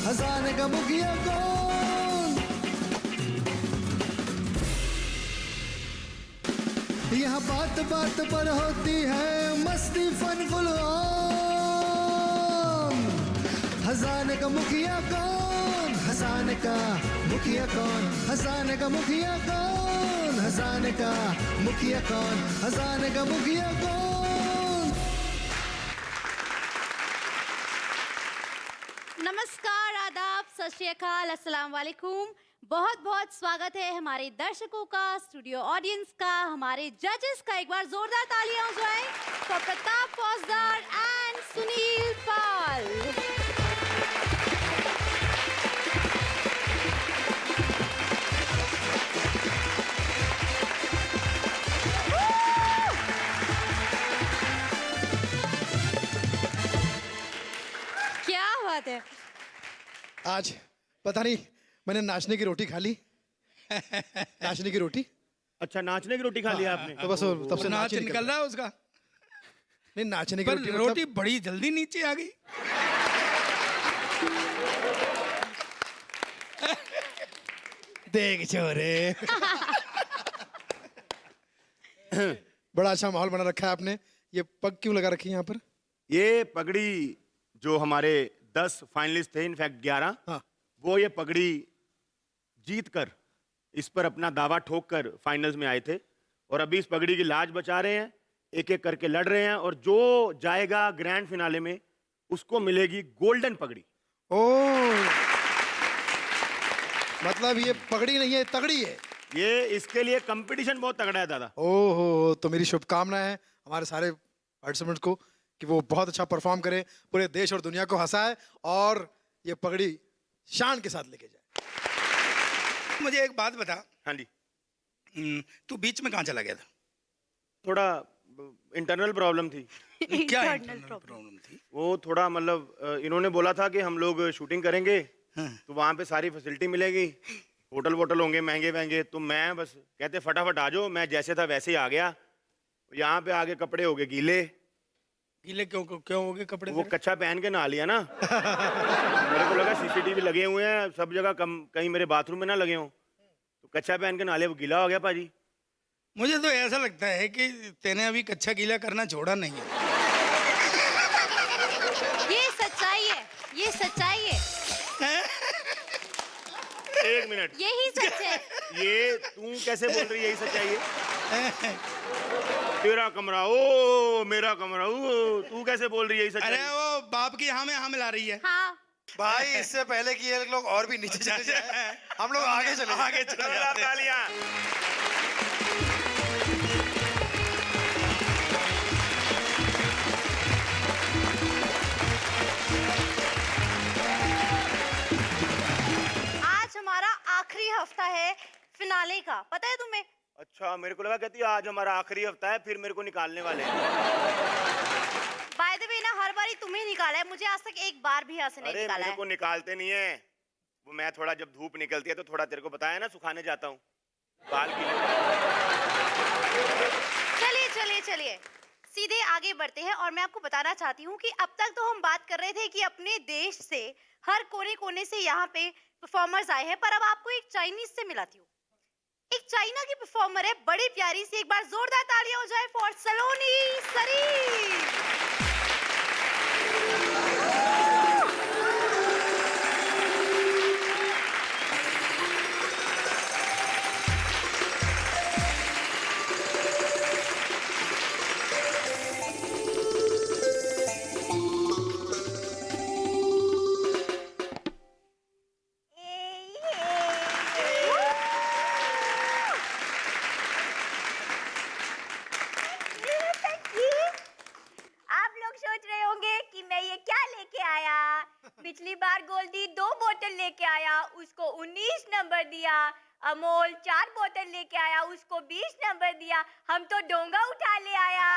खजाने का मुखिया कौन? यहाँ बात बात पर होती है मस्ती फन फुल ऑन। खजाने का मुखिया कौन? खजाने का मुखिया कौन? खजाने का मुखिया कौन? खजाने का मुखिया कौन? खजाने का मुखिया कौन? नमस्कार, आदाब, सत श्री अकाल, अस्सलाम वालेकुम। बहुत बहुत स्वागत है हमारे दर्शकों का, स्टूडियो ऑडियंस का, हमारे जजेस का। एक बार जोरदार तालियां हो जाए फॉर प्रताप फौजदार एंड सुनील पाल। क्या बात है। आज पता नहीं मैंने नाचने की रोटी खा ली। नाचने की रोटी। अच्छा, नाचने की रोटी खा लिया आपने? तो बस तब से नाच निकल रहा है उसका। नहीं, नाचने की पर रोटी रोटी बड़ी जल्दी नीचे आ गई। देख छोरे। बड़ा अच्छा माहौल बना रखा है आपने। ये पग क्यों लगा रखी है यहाँ पर? ये पगड़ी जो हमारे 10 फाइनलिस्ट थे, इनफैक्ट 11, हाँ। वो ये पगड़ी जीत कर, इस पर अपना दावा ठोक कर फाइनल्स में आए थे और अभी इस पगड़ी की लाज बचा रहे हैं, एक एक करके लड़ रहे हैं और जो जाएगा ग्रैंड फिनाले में उसको मिलेगी गोल्डन पगड़ी। ओह, मतलब ये पगड़ी नहीं है, तगड़ी है। ये इसके लिए कंपटीशन बहुत तगड़ा है दादा। ओहो, तो मेरी शुभकामनाएं हैं हमारे सारे पार्टिसिपेंट्स को कि वो बहुत अच्छा परफॉर्म करे, पूरे देश और दुनिया को हंसाए और ये पगड़ी शान के साथ लेके जाए। मुझे एक बात बता। हाँ जी। तू बीच में कहाँ चला गया था? थोड़ा इंटरनल प्रॉब्लम थी। क्या Internal internal प्रॉब्लम थी? वो थोड़ा मतलब इन्होंने बोला था कि हम लोग शूटिंग करेंगे हाँ। तो वहाँ पे सारी फैसिलिटी मिलेगी, होटल वोटल होंगे महंगे महंगे, तो मैं बस कहते फटाफट आ जाओ। मैं जैसे था वैसे ही आ गया। यहाँ पे आगे कपड़े हो गए गीले। गीले क्यों क्यों हो गए कपड़े वो तेरे? कच्चा पहन के नहा लिया ना। मेरे को लगा सीसीटीवी लगे हुए हैं सब जगह, कहीं मेरे बाथरूम में ना लगे हों, तो कच्चा पहन के नहा लिया, वो गीला हो गया पाजी। मुझे तो ऐसा लगता है कि तेने अभी कच्चा गीला करना छोड़ा नहीं है। ये सच्चाई है, ये सच्चाई है, एक मिनट, यही सच है। ये तू कैसे बोल रही है यही सच्चाई है? तेरा कमरा ओ मेरा कमरा ओ, तू कैसे बोल रही है यही सच्चाई? अरे वो बाप की हाँ में हाँ मिला रही है। हाँ, भाई इससे पहले कि ये लोग और भी नीचे चले जाए, हम लोग आगे चले जोरदार तालियां। आज हमारा आखिरी हफ्ता है फिनाले का, पता है तुम्हें? अच्छा, मेरे को लगा कहती है आज हमारा आखिरी हफ्ता है फिर मेरे को निकालने वाले हैं। बाय द वे ना, हर बारी तुम्हें निकाला है, मुझे आज तक एक बार भी यहाँ से नहीं अरे निकाला मेरे है। को निकालते नहीं है वो, मैं थोड़ा जब धूप निकलती है तो थोड़ा तेरे को बताया ना सुखाने जाता हूँ बाल गीले। चलिए चलिए चलिए, सीधे आगे बढ़ते हैं और मैं आपको बताना चाहती हूँ कि अब तक तो हम बात कर रहे थे कि अपने देश से हर कोने कोने से यहाँ पे परफॉर्मर्स आए हैं, पर अब आपको एक चाइनीज से मिलाती हूँ। एक चाइना की परफॉर्मर है, बड़ी प्यारी सी। एक बार जोरदार तालियां हो जाए फॉर सलोनी सरीफ। आप लोग सोच रहे होंगे कि मैं ये क्या लेके आया। पिछली बार गोल्डी 2 बोतल लेके आया, उसको 19 नंबर दिया। अमोल 4 बोतल लेके आया, उसको 20 नंबर दिया। हम तो डोंगा उठा ले आया।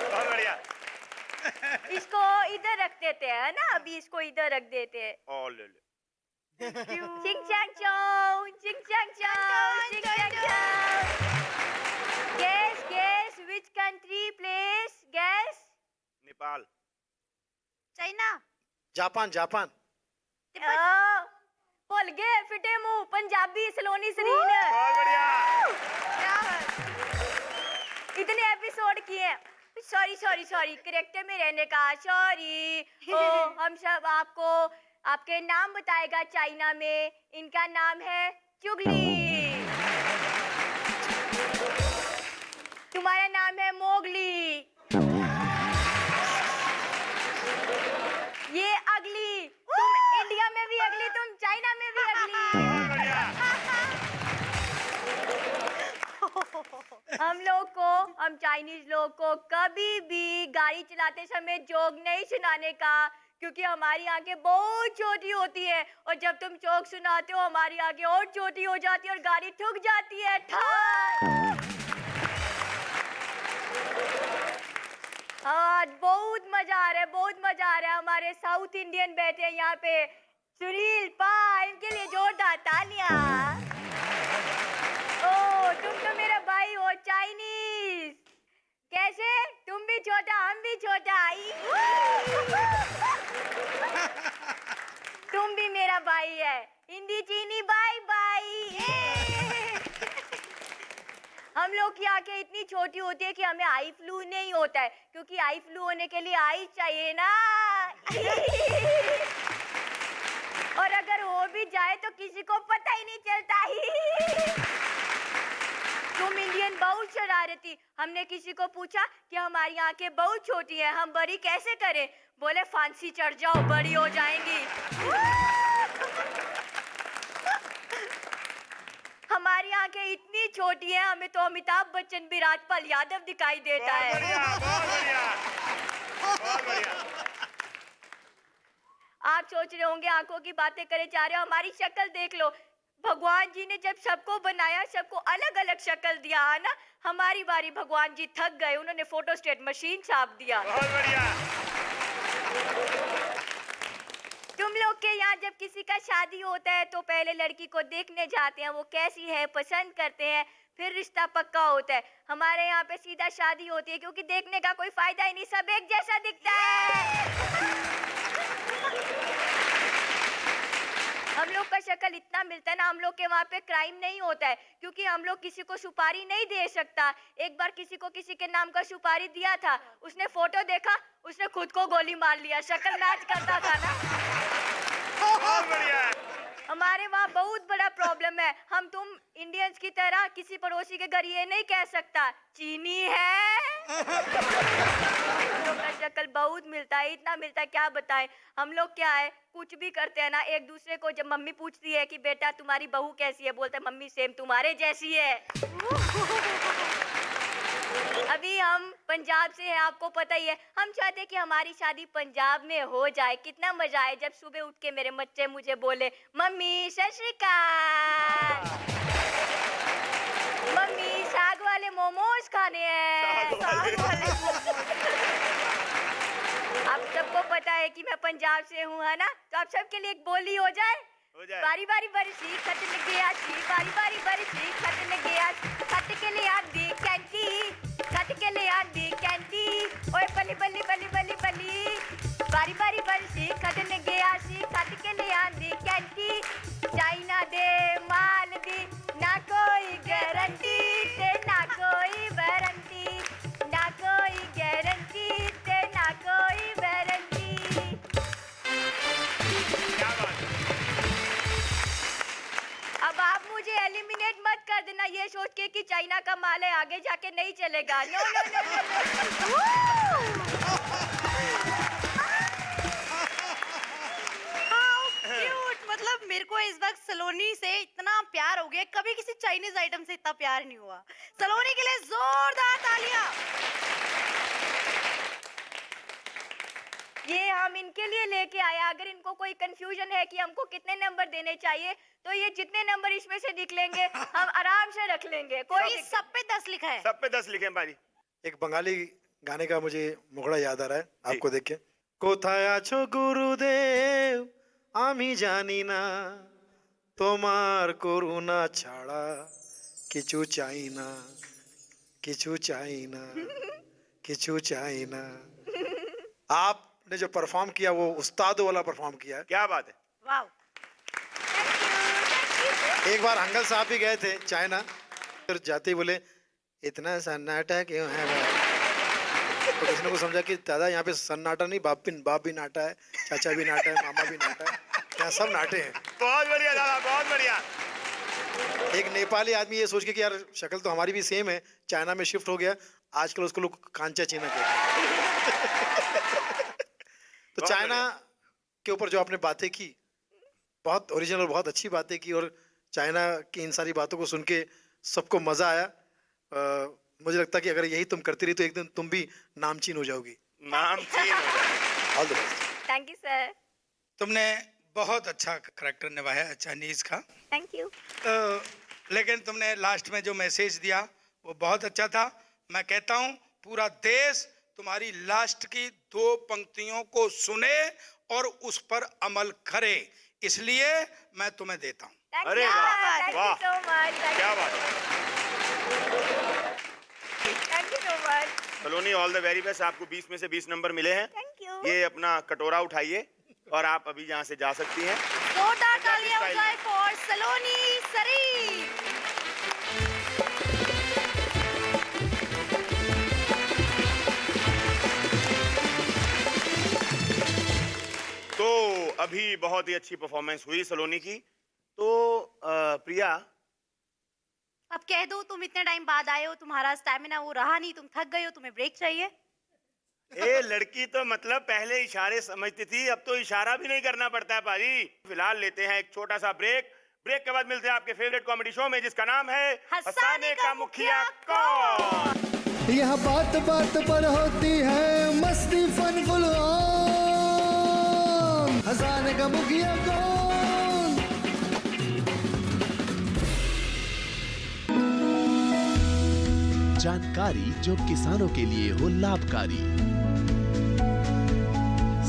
बहुत बढ़िया। इसको इधर रख देते हैं ना, अभी इसको इधर रख देते हैं। और ले ले। चिंग चांग चों, चिंग चांग चों, चिंग चांग चों। Guess, guess which country place? Guess. Nepal. China. Japan Japan भुल गए फिटे मुंह पंजाबी सलोनी सरीन बहुत बढ़िया। क्या बात। इतने एपिसोड किए हैं। सॉरी सॉरी सॉरी करेक्टर में रहने का सॉरी। हम सब आपको आपके नाम बताएगा चाइना में। इनका नाम है चुगली। तुम्हारा नाम है मोगली। ये अगली। तुम इंडिया में भी अगली, तुम चाइना में भी अगली। हम चाइनीज लोग को कभी भी गाड़ी चलाते समय जोक नहीं सुनाने का, क्योंकि हमारी आंखें बहुत छोटी होती है और जब तुम जोक सुनाते हो हमारी आंखें और छोटी हो जाती है और गाड़ी ठुक जाती है। आज बहुत मजा आ रहा है, बहुत मजा आ रहा है। हमारे साउथ इंडियन बैठे हैं यहाँ पे। सुनील पा, इनके लिए जोरदार तालियां। ओ तुम तो मेरा भाई हो चाइनीज। कैसे? तुम भी छोटा हम भी छोटा। तुम भी मेरा भाई है। हिंदी चीनी बाय बाय। हम लोग की आंखें इतनी छोटी होती है कि हमें आई फ्लू नहीं होता है, क्योंकि आई फ्लू होने के लिए आई चाहिए ना। और अगर हो भी जाए तो किसी को पता ही नहीं चलता। तुम इंडियन बहुत शरारती। हमने किसी को पूछा कि हमारी आंखें बहुत छोटी हैं, हम बड़ी कैसे करें? बोले फांसी चढ़ जाओ, बड़ी हो जाएंगी। हमारी आंखें इतनी छोटी हैं, हमें तो अमिताभ बच्चन भी राजपाल यादव दिखाई देता है। बहुत बढ़िया। बहुत बढ़िया। आप सोच रहे होंगे आंखों की बातें करे जा रहे हो, हमारी शक्ल देख लो। भगवान जी ने जब सबको बनाया, सबको अलग अलग शक्ल दिया है ना। हमारी बारी भगवान जी थक गए, उन्होंने फोटोस्टेट मशीन छाप दिया। बहुत बढ़िया। तुम लोग के यहाँ जब किसी का शादी होता है तो पहले लड़की को देखने जाते हैं, वो कैसी है पसंद करते हैं, फिर रिश्ता पक्का होता है। हमारे यहाँ पे सीधा शादी होती है, क्योंकि देखने का कोई फायदा ही नहीं, सब एक जैसा दिखता है। हम लोग का शक्ल इतना मिलता है ना, हम लोग के वहाँ पे क्राइम नहीं होता है, क्योंकि हम लोग किसी को सुपारी नहीं दे सकता। एक बार किसी को किसी के नाम का सुपारी दिया था, उसने फोटो देखा, उसने खुद को गोली मार लिया। शक्ल मैच करता था ना। बहुत बढ़िया। हमारे वहाँ बहुत बड़ा प्रॉब्लम है। हम तुम इंडियंस की तरह किसी पड़ोसी के घर ये नहीं कह सकता चीनी है। हम लोग का शक्ल बहुत मिलता है, इतना मिलता है क्या बताएं। हम लोग क्या है, कुछ भी करते हैं ना, एक दूसरे को जब मम्मी पूछती है कि बेटा तुम्हारी बहू कैसी है, बोलते हैं मम्मी सेम तुम्हारे जैसी है। अभी हम पंजाब से हैं, आपको पता ही है। हम चाहते हैं कि हमारी शादी पंजाब में हो जाए। कितना मजा आए जब सुबह उठ के मेरे बच्चे मुझे बोले मम्मी सत श्री अकाल, मम्मी साग वाले मोमोज खाने हैं। आप सबको पता है कि मैं पंजाब से हूँ, है ना? तो आप सबके लिए एक बोली हो जाए। बारी बारी बरसी खटन गया सी, बारी बारी बरसी खटन गया, खट के ले आंदी कैंटी, खट के ले आंदी कैंटी, ओए बली बली बली बली बली। बारी बारी बरसी खटन गया सी, खट के ले आंदी कैंटी, चाइना दे माल दी ना कोई गारंटी ते ना कोई वारंटी, ना कोई गारंटी ते ना कोई वारंटी। अब आप मुझे एलिमिनेट मत कर देना ये सोच के कि चाइना का माल है आगे जाके नहीं चलेगा। No no no no cute. मतलब मेरे को इस वक्त सलोनी से इतना प्यार हो गया, कभी किसी चाइनीज आइटम से इतना प्यार नहीं हुआ। सलोनी के लिए जोरदार तालियां। ये हम इनके लिए लेके आया। अगर इनको कोई कंफ्यूजन है कि हमको कितने नंबर देने चाहिए, तो ये जितने नंबर इसमें से निकलेंगे हम आराम से रख लेंगे। कोई सब पे 10 लिखा है। सब पे 10 लिखे हैं भाई। एक बंगाली गाने का मुझे मुखड़ा याद आ रहा है, आपको देख के। कोथाय आछो गुरुदेव आमी जानी ना, तोमार करुणा छाड़ा किछु चाइ ना, किछु चाइ ना, किछु चाइ ना। आपने ने जो परफॉर्म किया वो उस्तादों वाला परफॉर्म किया है। क्या बात है। वाओ। एक बार हंगल साहब भी गए थे चाइना, फिर जाते ही बोले इतना सन्नाटा क्यों है भाई? तो किसी ने को समझा कि दादा यहाँ पे सन्नाटा नहीं, बाप भी नाटा है, चाचा भी नाटा है, मामा भी नाटा है, यहाँ सब नाटे हैं। बहुत बढ़िया दादा, बहुत बढ़िया। एक नेपाली आदमी ये सोच के कि यार शक्ल तो हमारी भी सेम है, चाइना में शिफ्ट हो गया, आजकल उसको लोग कांचा चीना कहते हैं। तो चाइना के ऊपर जो आपने बातें की, बहुत ओरिजिनल, बहुत अच्छी बातें की, और चाइना की इन सारी बातों को सुन के सबको मजा आया। मुझे लगता है कि अगर यही तुम करती रही तो एक दिन तुम भी नामचीन हो जाओगी। नामचीन। All the best. Thank you sir. तुमने बहुत अच्छा करैक्टर निभाया है चाइनीज का। Thank you. लेकिन तुमने लास्ट में जो मैसेज दिया वो बहुत अच्छा था। मैं कहता हूँ पूरा देश तुम्हारी लास्ट की 2 पंक्तियों को सुने और उस पर अमल करे, इसलिए मैं तुम्हें देता हूँ। अरे वाह, थैंक यू वाह। So much. क्या बात है। Thank you so much. Saloni, all the very best. आपको 20 में से 20 नंबर मिले हैं। Thank you. ये अपना कटोरा उठाइए और आप अभी यहाँ से जा सकती हैं। जोरदार तालियां हो जाए फॉर सलोनी सरी। तो अभी बहुत ही अच्छी परफॉर्मेंस हुई सलोनी की। तो प्रिया, अब कह दो तुम इतने टाइम बाद आए हो, तुम्हारा स्टैमिना वो रहा नहीं, तुम थक गए हो, तुम्हें ब्रेक चाहिए। ए लड़की तो मतलब पहले इशारे समझती थी, अब तो इशारा भी नहीं करना पड़ता है पाजी। फिलहाल लेते हैं एक छोटा सा ब्रेक। ब्रेक के बाद मिलते हैं आपके फेवरेट कॉमेडी शो में, जिसका नाम है हंसाने का मुखिया कौन। यहाँ बात बात पर होती है मस्ती फन फुल ऑन। हंसाने का मुखिया कौन? जानकारी जो किसानों के लिए हो लाभकारी,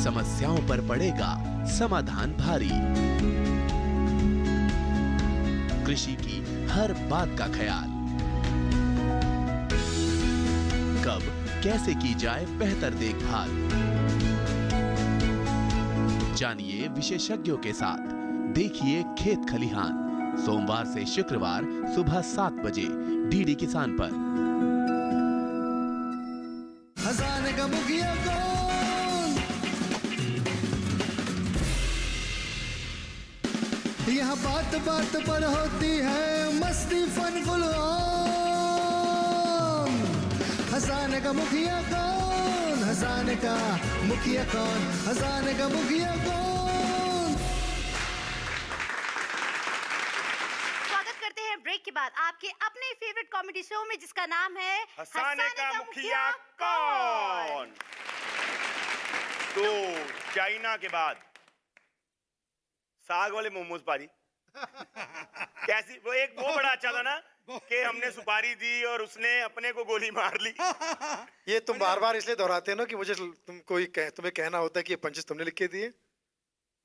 समस्याओं पर पड़ेगा समाधान भारी, कृषि की हर बात का ख्याल, कब कैसे की जाए बेहतर देखभाल। जानिए विशेषज्ञों के साथ, देखिए खेत खलिहान, सोमवार से शुक्रवार सुबह 7 बजे डीडी किसान पर। हंसाने का मुखिया कौन? यहाँ बात बात पर होती है मस्ती फन फुल ऑन। हंसाने का मुखिया कौन? हंसाने का मुखिया कौन? हंसाने का मुखिया कौन? स्वागत करते हैं ब्रेक के बाद आपके अपने फेवरेट कॉमेडी शो में, जिसका नाम है हंसाने का मुखिया कौन। तो चाइना के बाद साग वाले मोमोज पाजी कैसी, वो बड़ा अच्छा था ना कि हमने सुपारी दी और उसने अपने को गोली मार ली। ये तुम बार बार इसलिए दोहराते हो ना कि मुझे तुम्हें कहना होता है कि ये पंचेस तुमने लिख के दिए।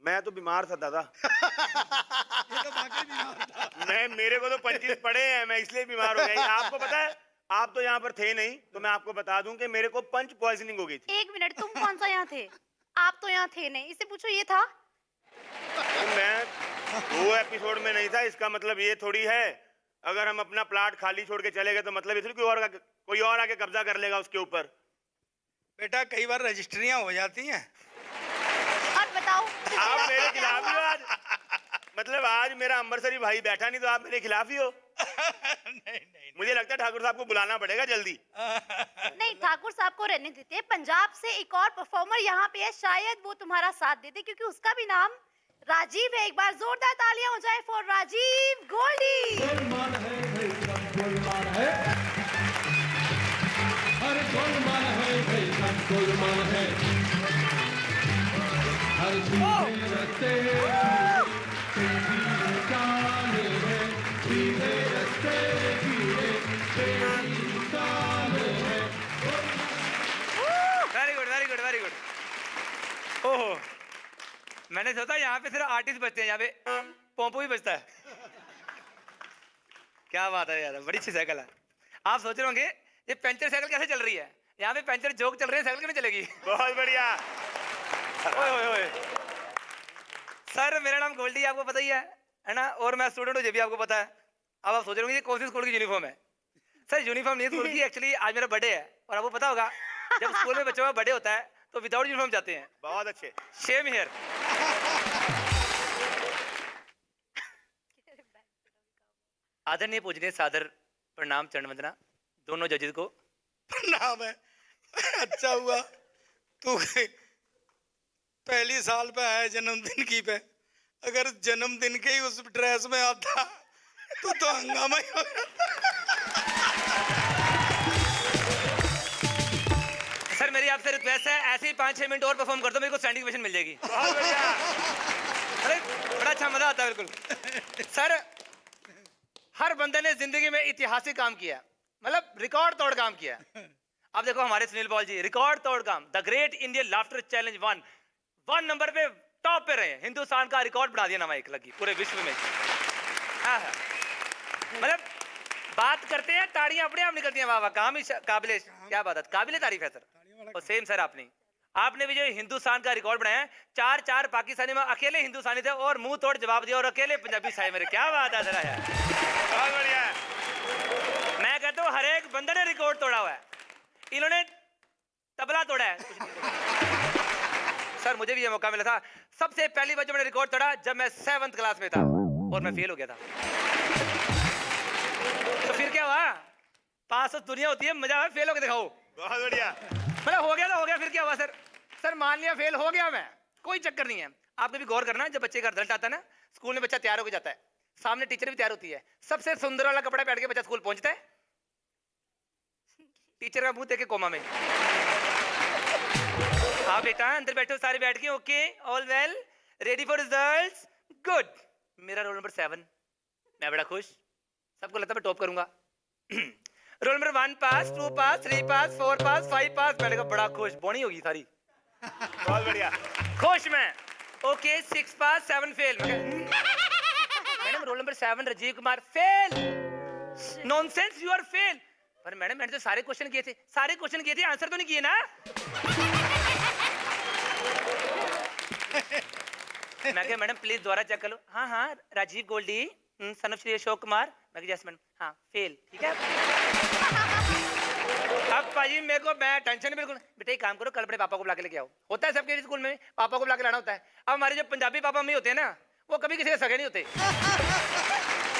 मैं तो बीमार था दादा। ये तो वाकई बीमार था। मेरे को तो पंचेस पड़े हैं, मैं इसलिए बीमार हो गई। आपको पता है, आप तो यहाँ पर थे नहीं, तो मैं आपको बता दूं कि मेरे को पंच पॉइजनिंग हो गई थी। 1 मिनट, तुम कौन सा यहाँ थे? आप तो यहाँ थे नहीं, इससे पूछो ये था। तो मैं 2 एपिसोड में नहीं था, इसका मतलब ये थोड़ी है अगर हम अपना प्लाट खाली छोड़ के चले गए तो मतलब इसलिए कोई और आके कब्जा कर लेगा उसके ऊपर। बेटा कई बार रजिस्ट्रियां हो जाती हैं। और बताओ, आप मेरे खिलाफ ही हो आज? मतलब आज मेरा अमृतसरी भाई बैठा नहीं तो आप मेरे खिलाफ ही हो? नहीं। मुझे लगता है ठाकुर साहब को बुलाना पड़ेगा जल्दी। नहीं, ठाकुर साहब को रहने देते। पंजाब से एक और परफॉर्मर यहाँ पे है, शायद वो तुम्हारा साथ देते क्योंकि उसका भी नाम राजीव है। एक बार जोरदार तालियां हो जाए for Rajeev Goldy. Very good. ओहो, मैंने सोचा यहाँ पे सिर्फ आर्टिस्ट बचते हैं, यहाँ पे पोंपो भी बचता है। क्या बात है यार, बड़ी अच्छी साइकिल है। आप सोच रहे होंगे ये पंचर साइकिल कैसे चल रही है, यहाँ पे पंचर जोक चल रही है, साइकिल क्यों नहीं चलेगी। बहुत बढ़िया। ओए ओए ओए सर मेरा नाम गोल्डी आपको पता ही है ना, और मैं स्टूडेंट हूँ, ये भी आपको पता है। अब आप सोच रहे होंगे ये कौन सी स्कूल की यूनिफॉर्म है। सर यूनिफॉर्म नहीं स्कूल की, एक्चुअली आज मेरा बर्थडे है और आपको पता होगा जब स्कूल में बच्चों का बर्थडे होता है तो विदाउट यूनिफॉर्म जाते हैं। बहुत अच्छे। Same here. आदरणीय पूजनीय सादर प्रणाम चरण वंदना दोनों जजेस को। प्रणाम है। अच्छा हुआ तू पहली साल पे आया जन्मदिन की पे, अगर जन्मदिन के ही उस ड्रेस में आता तो हंगामा ही हो जाता। सर मेरी आपसे रिक्वेस्ट है ऐसे ही 5-6 मिनट और परफॉर्म कर दो, मेरे को स्टैंडिंग ओवेशन मिल जाएगी। बहुत बढ़िया। अरे बड़ा अच्छा मजा आता है बिल्कुल। सर हर बंदे ने जिंदगी में ऐतिहासिक काम किया, मतलब रिकॉर्ड तोड़ काम किया। अब देखो हमारे सुनील बॉल जी रिकॉर्ड तोड़ काम, the great Indian laughter challenge 1 number पे टॉप पे रहे, हिंदुस्तान का रिकॉर्ड बढ़ा दिया नामाइक लगी पूरे विश्व में। हाँ हाँ मतलब बात करते हैं ताड़ियां अपने आप निकलती हैं। वाह वाह काम ही काबिले, क्या बात है, काबिले तारीफ है सर। और सेम सर आपने भी जो हिंदुस्तान का रिकॉर्ड बनाया है, 4 पाकिस्तानी में अकेले हिंदुस्तानी थे और मुंह तोड़ जवाब दिया और अकेले पंजाबी साए मेरे, क्या बात है जरा यार, बहुत बढ़िया। मैं कहता हूँ हर एक बंदे ने रिकॉर्ड तोड़ा हुआ है, इन्होंने तबला तोड़ा है। सर मुझे भी ये मौका मिला था, सबसे पहली बार जब मैंने रिकॉर्ड तोड़ा जब मैं 7th क्लास में था और मैं फेल हो गया था। तो फिर क्या हुआ, पास तो दुनिया होती है, मजा है, फेल होकर दिखाओ। बहुत बढ़िया। मतलब हो गया तो हो गया, फिर क्या हुआ सर। सर मान लिया फेल हो गया मैं, कोई चक्कर नहीं है। आपने भी गौर करना, जब बच्चे का रिजल्ट आता है ना, स्कूल में बच्चा तैयार होकर जाता है, सामने टीचर भी तैयार होती है, सबसे सुंदर वाला कपड़ा पहन के बच्चा स्कूल पहुंचता है, टीचर का मुंह देखे कोमा में। हाँ बेटा अंदर बैठो सारे बैठ के, okay all well ready for results, good. मेरा रोल नंबर 7, मैं बड़ा खुश, सबको लगता मैं टॉप करूंगा। रोल नंबर 1 पास, 2 पास, 3 पास, 4 पास, 5 पास, मैंने कहा बड़ा खुश, बोनी होगी सारी। बहुत बढ़िया। खुश मैं, okay 6 pass 7 fail. Madam roll number 7 Rajeev Kumar fail, nonsense you are fail. पर मैडम मैंने तो सारे क्वेश्चन किए थे, सारे क्वेश्चन किए थे, आंसर तो नहीं किए ना। मैं कहा मैडम प्लीज दोबारा चेक कर लो। हाँ हाँ राजीव गोल्डी सन ऑफ श्री अशोक कुमार। मैं कहा यस मैडम, हाँ फेल, ठीक है। अब भाई मेरे को मैं टेंशन बिल्कुल, बेटा एक काम करो कल अपने पापा को बुला के लेके आओ। होता है सबके स्कूल में पापा को बुला के लाना होता है। अब हमारे जो पंजाबी पापा मम्मी होते हैं ना, वो कभी किसी के सगे नहीं होते।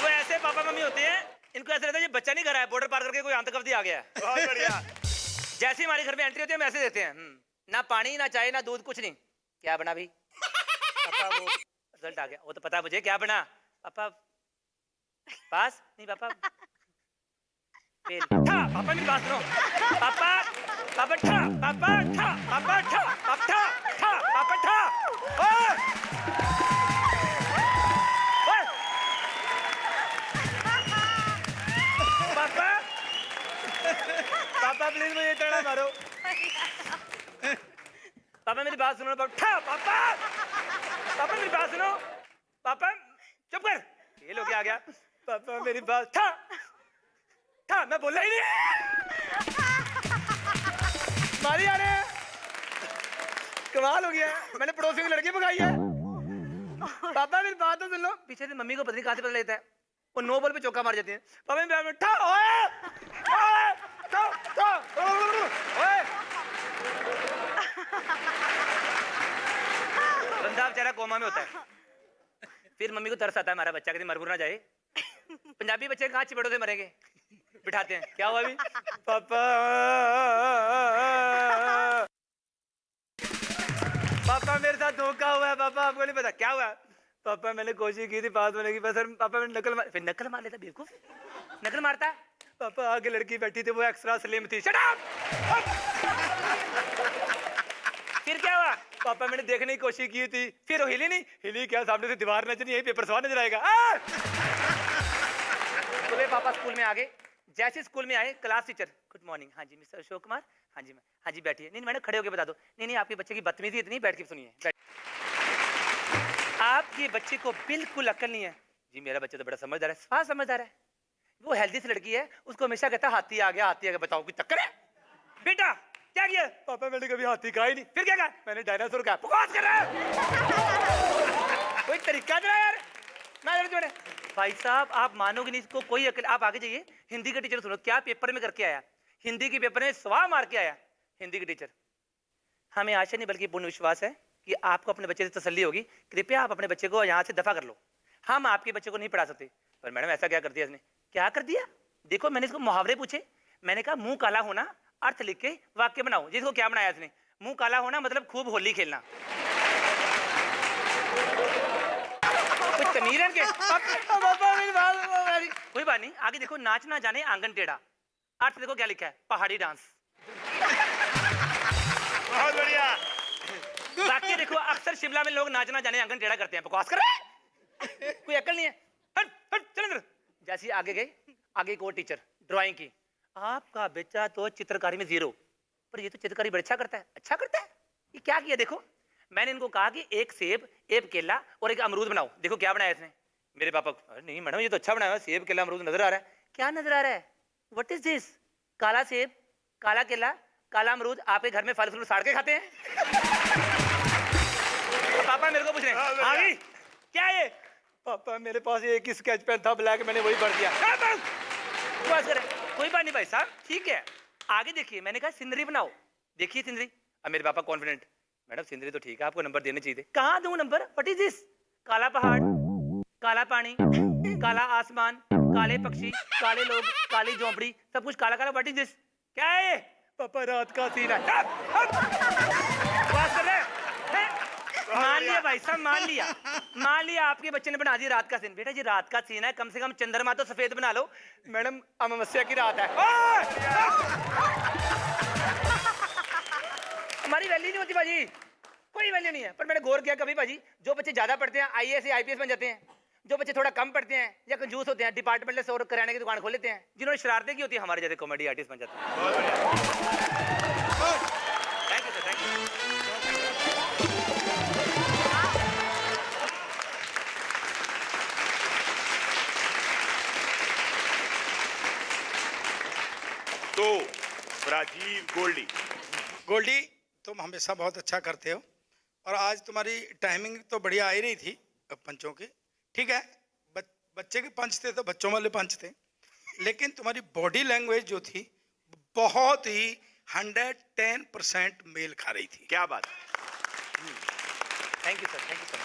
वो ऐसे पापा मम्मी होते हैं, इनको ऐसा लगता है ये बच्चा नहीं घर आया, बॉर्डर पार करके कोई आतंकवादी आ गया है। बहुत बढ़िया। जैसे हमारे घर में एंट्री होती है मैसेज देते हैं, ना पानी ना चाय ना दूध, कुछ नहीं। क्या बना भी पापा, वो रिजल्ट आ गया, वो तो पता मुझे क्या बना। पापा पास नहीं, पापा फेल। ठा पापा मेरी बात सुनो, पापा पापा ठा पापा ठा पापा ठा पापा ठा ठा पापा ठा। ओए ओए पापा पापा प्लीज मुझे टर्न मारो। पापा मेरी बात सुनो, पापा ठा पापा पापा मेरी बात सुनो, पापा चुप कर, ये लोग आ गया। पापा मेरी बात ठा ठा, मैं बोला ही नहीं। मारी आ रहे हैं, कमाल हो गया, मैंने पड़ोसी की लड़की भगाई है। पापा मेरी बात तो सुन लो। पीछे से मम्मी को पता नहीं कहां से पता लेता है, वो 9 बॉल पे चौका मार जाती है। पापा मेरी बात ठा ओए ओए ठा ठा ओए। बंदा बेचारा कोमा में होता है, फिर मम्मी को तरस आता है हमारा बच्चा कहीं मर मुर ना जाए। पंजाबी बच्चे कहाँ चिपड़ों से मरेंगे, बिठाते हैं। क्या हुआ अभी पापा, पापा मेरे साथ धोखा हुआ है, पापा आपको नहीं पता क्या हुआ। पापा मैंने कोशिश की थी पास होने की, सर पापा मैंने नकल मार, फिर नकल मार लेता बेवकूफ, नकल मारता। पापा आगे लड़की बैठी थी, वो एक्स्ट्रा स्लिम थी। Shut up. फिर क्या हुआ, पापा मैंने देखने की कोशिश की थी, फिर वो हिली नहीं, हिली क्या, सामने से दीवार नजर नहीं आई, पेपर सवार नजर आएगा। तो पापा स्कूल में आ गए, जैसे स्कूल में आए क्लास टीचर गुड मॉर्निंग, हाँ जी मिस्टर अशोक कुमार, हाँ जी हाँ जी बैठिए। नहीं मैंने खड़े होकर बता दो। नहीं आपके बच्चे की बदतमीजी इतनी, बैठ के सुनिए। आपके बच्चे को बिल्कुल अक्ल नहीं है। जी मेरा बच्चा तो बड़ा समझदार है। हाँ समझदार है, वो हेल्दी सी लड़की है, उसको हमेशा कहता हाथी आ गया हाथी आ गया। बताओ कोई चक्कर है बेटा, क्या किया? पापा मैंने कभी हाथी कहा ही नहीं। फिर क्या कहा? मैंने डायनासोर कहा। बकवास कर रहा है। कोई तरीका दे यार। ना यार जोड़े। भाई साहब आप मानोगे नहीं, इसको कोई अकल। आप आगे जाइए। हिंदी का टीचर सुनो क्या पेपर में करके आया। हिंदी के पेपर में सवा मार के आया हिंदी के टीचर। हमें आशा नहीं बल्कि पूर्ण विश्वास है कि आपको अपने बच्चे से तसल्ली होगी। कृपया आप अपने बच्चे को यहाँ से दफा कर लो। हम आपके बच्चे को नहीं पढ़ा सकते। पर मैडम ऐसा क्या कर दिया इसने? क्या कर दिया? देखो मैंने इसको मुहावरे पूछे। मैंने कहा मुंह काला होना अर्थ लिख के वाक्य बनाओ। जिसको क्या बनाया इसने? मुंह काला होना मतलब खूब होली खेलना। कुछ तमीर है कोई बात नहीं। आगे देखो नाच ना जाने आंगन टेढ़ा। अर्थ देखो क्या लिखा है? पहाड़ी डांस। बहुत बढ़िया। वाक्य देखो अक्सर शिमला में लोग नाचना जाने आंगन टेढ़ा करते हैं। बकवास कर रहे हैं। कोई अकल नहीं है। हट हट चल अंदर। जैसे आगे गए आगे एक और टीचर ड्राइंग की। आपका बच्चा तो चित्रकारी में 0 पर ये तो चित्रकारी बड़ा अच्छा करता है। अच्छा करता है? ये क्या किया देखो। मैंने इनको कहा कि एक सेब एक केला और एक अमरूद बनाओ। देखो क्या बनाया इसने। मेरे पापा को अरे नहीं मैडम ये तो अच्छा बनाया है। सेब केला अमरूद नजर आ रहा है। क्या नजर आ रहा है? What is this? काला सेब काला केला काला अमरूद। आपके घर में फल फ्रूट साड़ के खाते हैं? पापा मेरे को पूछ रहे हैं हाँ भी क्या है? पापा मेरे पास एक ही स्केच पेन था ब्लैक, मैंने वही भर दिया। कोई बात नहीं भाई साहब ठीक है। आगे देखिए मैंने कहा सिनरी बनाओ। देखिए सिनरी। अब मेरे पापा कॉन्फिडेंट मैडम सिनरी तो ठीक है आपको नंबर देने चाहिए थे। कहाँ दूं नंबर? What is this? काला पहाड़ काला पानी काला आसमान काले पक्षी काले लोग काली झोंपड़ी सब कुछ काला काला। What is this? क्या है? पापा रात का सीन है। मान लिया भाई साहब मान लिया आपके बच्चे ने बना दिया रात का सीन। बेटा जी रात का सीन है कम से कम चंद्रमा तो सफेद बना लो। मैडम अमावस्या की रात है। हमारी वैल्यू नहीं होती भाजी कोई वैल्यू नहीं है। पर मैंने गौर किया कभी भाजी जो बच्चे ज्यादा पढ़ते हैं IAS या IPS बन जाते हैं। जो बच्चे थोड़ा कम पढ़ते हैं या कंजूस होते हैं डिपार्टमेंटल स्टोर किराने की दुकान खोल लेते हैं। जिन्होंने शरारतें की होती है हमारे जैसे कॉमेडी आर्टिस्ट बन जाते हैं। Thank you sir thank you. तो राजीव गोल्डी। गोल्डी तुम हमेशा बहुत अच्छा करते हो और आज तुम्हारी टाइमिंग तो बढ़िया आ ही रही थी पंचों की। ठीक है बच्चे के पंच थे तो बच्चों वाले पंच थे लेकिन तुम्हारी बॉडी लैंग्वेज जो थी बहुत ही 110% मेल खा रही थी। क्या बात। Thank you sir thank you sir.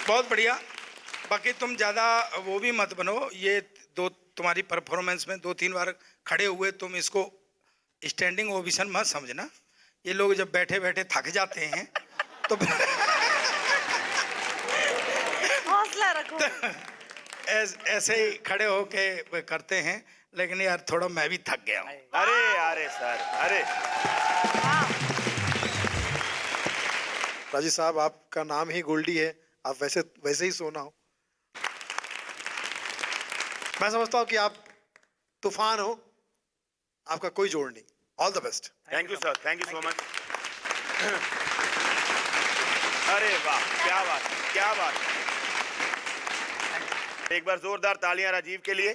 बहुत बढ़िया। बाकी तुम ज़्यादा वो भी मत बनो। ये दो तुम्हारी परफॉर्मेंस में 2-3 बार खड़े हुए तुम इसको स्टैंडिंग ओवेशन मत समझना। ये लोग जब बैठे बैठे थक जाते हैं तो हौसला रखो। ऐसे ही खड़े होके करते हैं लेकिन यार थोड़ा मैं भी थक गया हूँ। अरे सर अरे राजीव साहब आपका नाम ही गोल्डी है। आप वैसे ही सोना हो। मैं समझता हूँ कि आप तूफान हो। आपका कोई जोड़ नहीं। All the best. Thank you sir thank you so much. अरे वाह क्या बात क्या बात। एक बार जोरदार तालियां राजीव के लिए।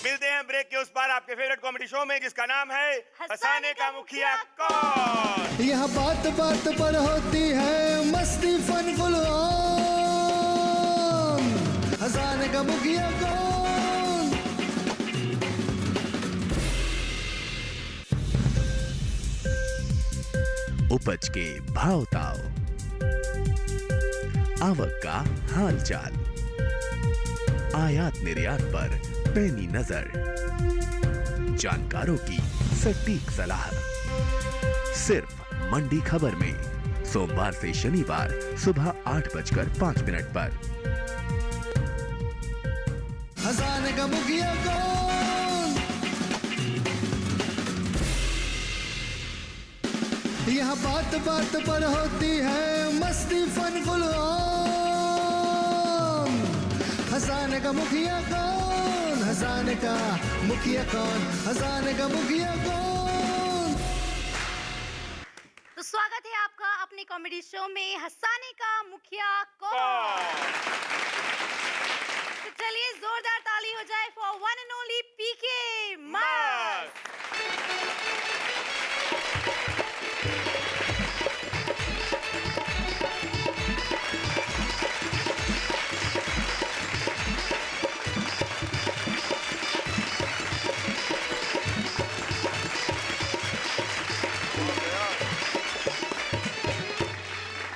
मिलते हैं ब्रेक के उस पार आपके फेवरेट कॉमेडी शो में जिसका नाम है हंसाने का मुखिया कौन। यह बात बात पर होती है मस्ती फन फुल ऑन। हंसाने का मुखिया कौन? उपज के भाव ताव आवक का हाल चाल आयात निर्यात पर पैनी नजर जानकारों की सटीक सलाह सिर्फ मंडी खबर में सोमवार से शनिवार सुबह 8:05 पर। हंसाने का मुखिया कौन? यह बात बात पर होती है मस्ती फन फुल ऑन। हंसाने का मुखिया कौन? हंसाने का मुखिया कौन? हंसाने का मुखिया कौन? तो स्वागत है आपका अपने कॉमेडी शो में हंसाने का मुखिया कौन। तो चलिए जोरदार ताली हो जाए फॉर वन एंड ओनली पीके मस्त।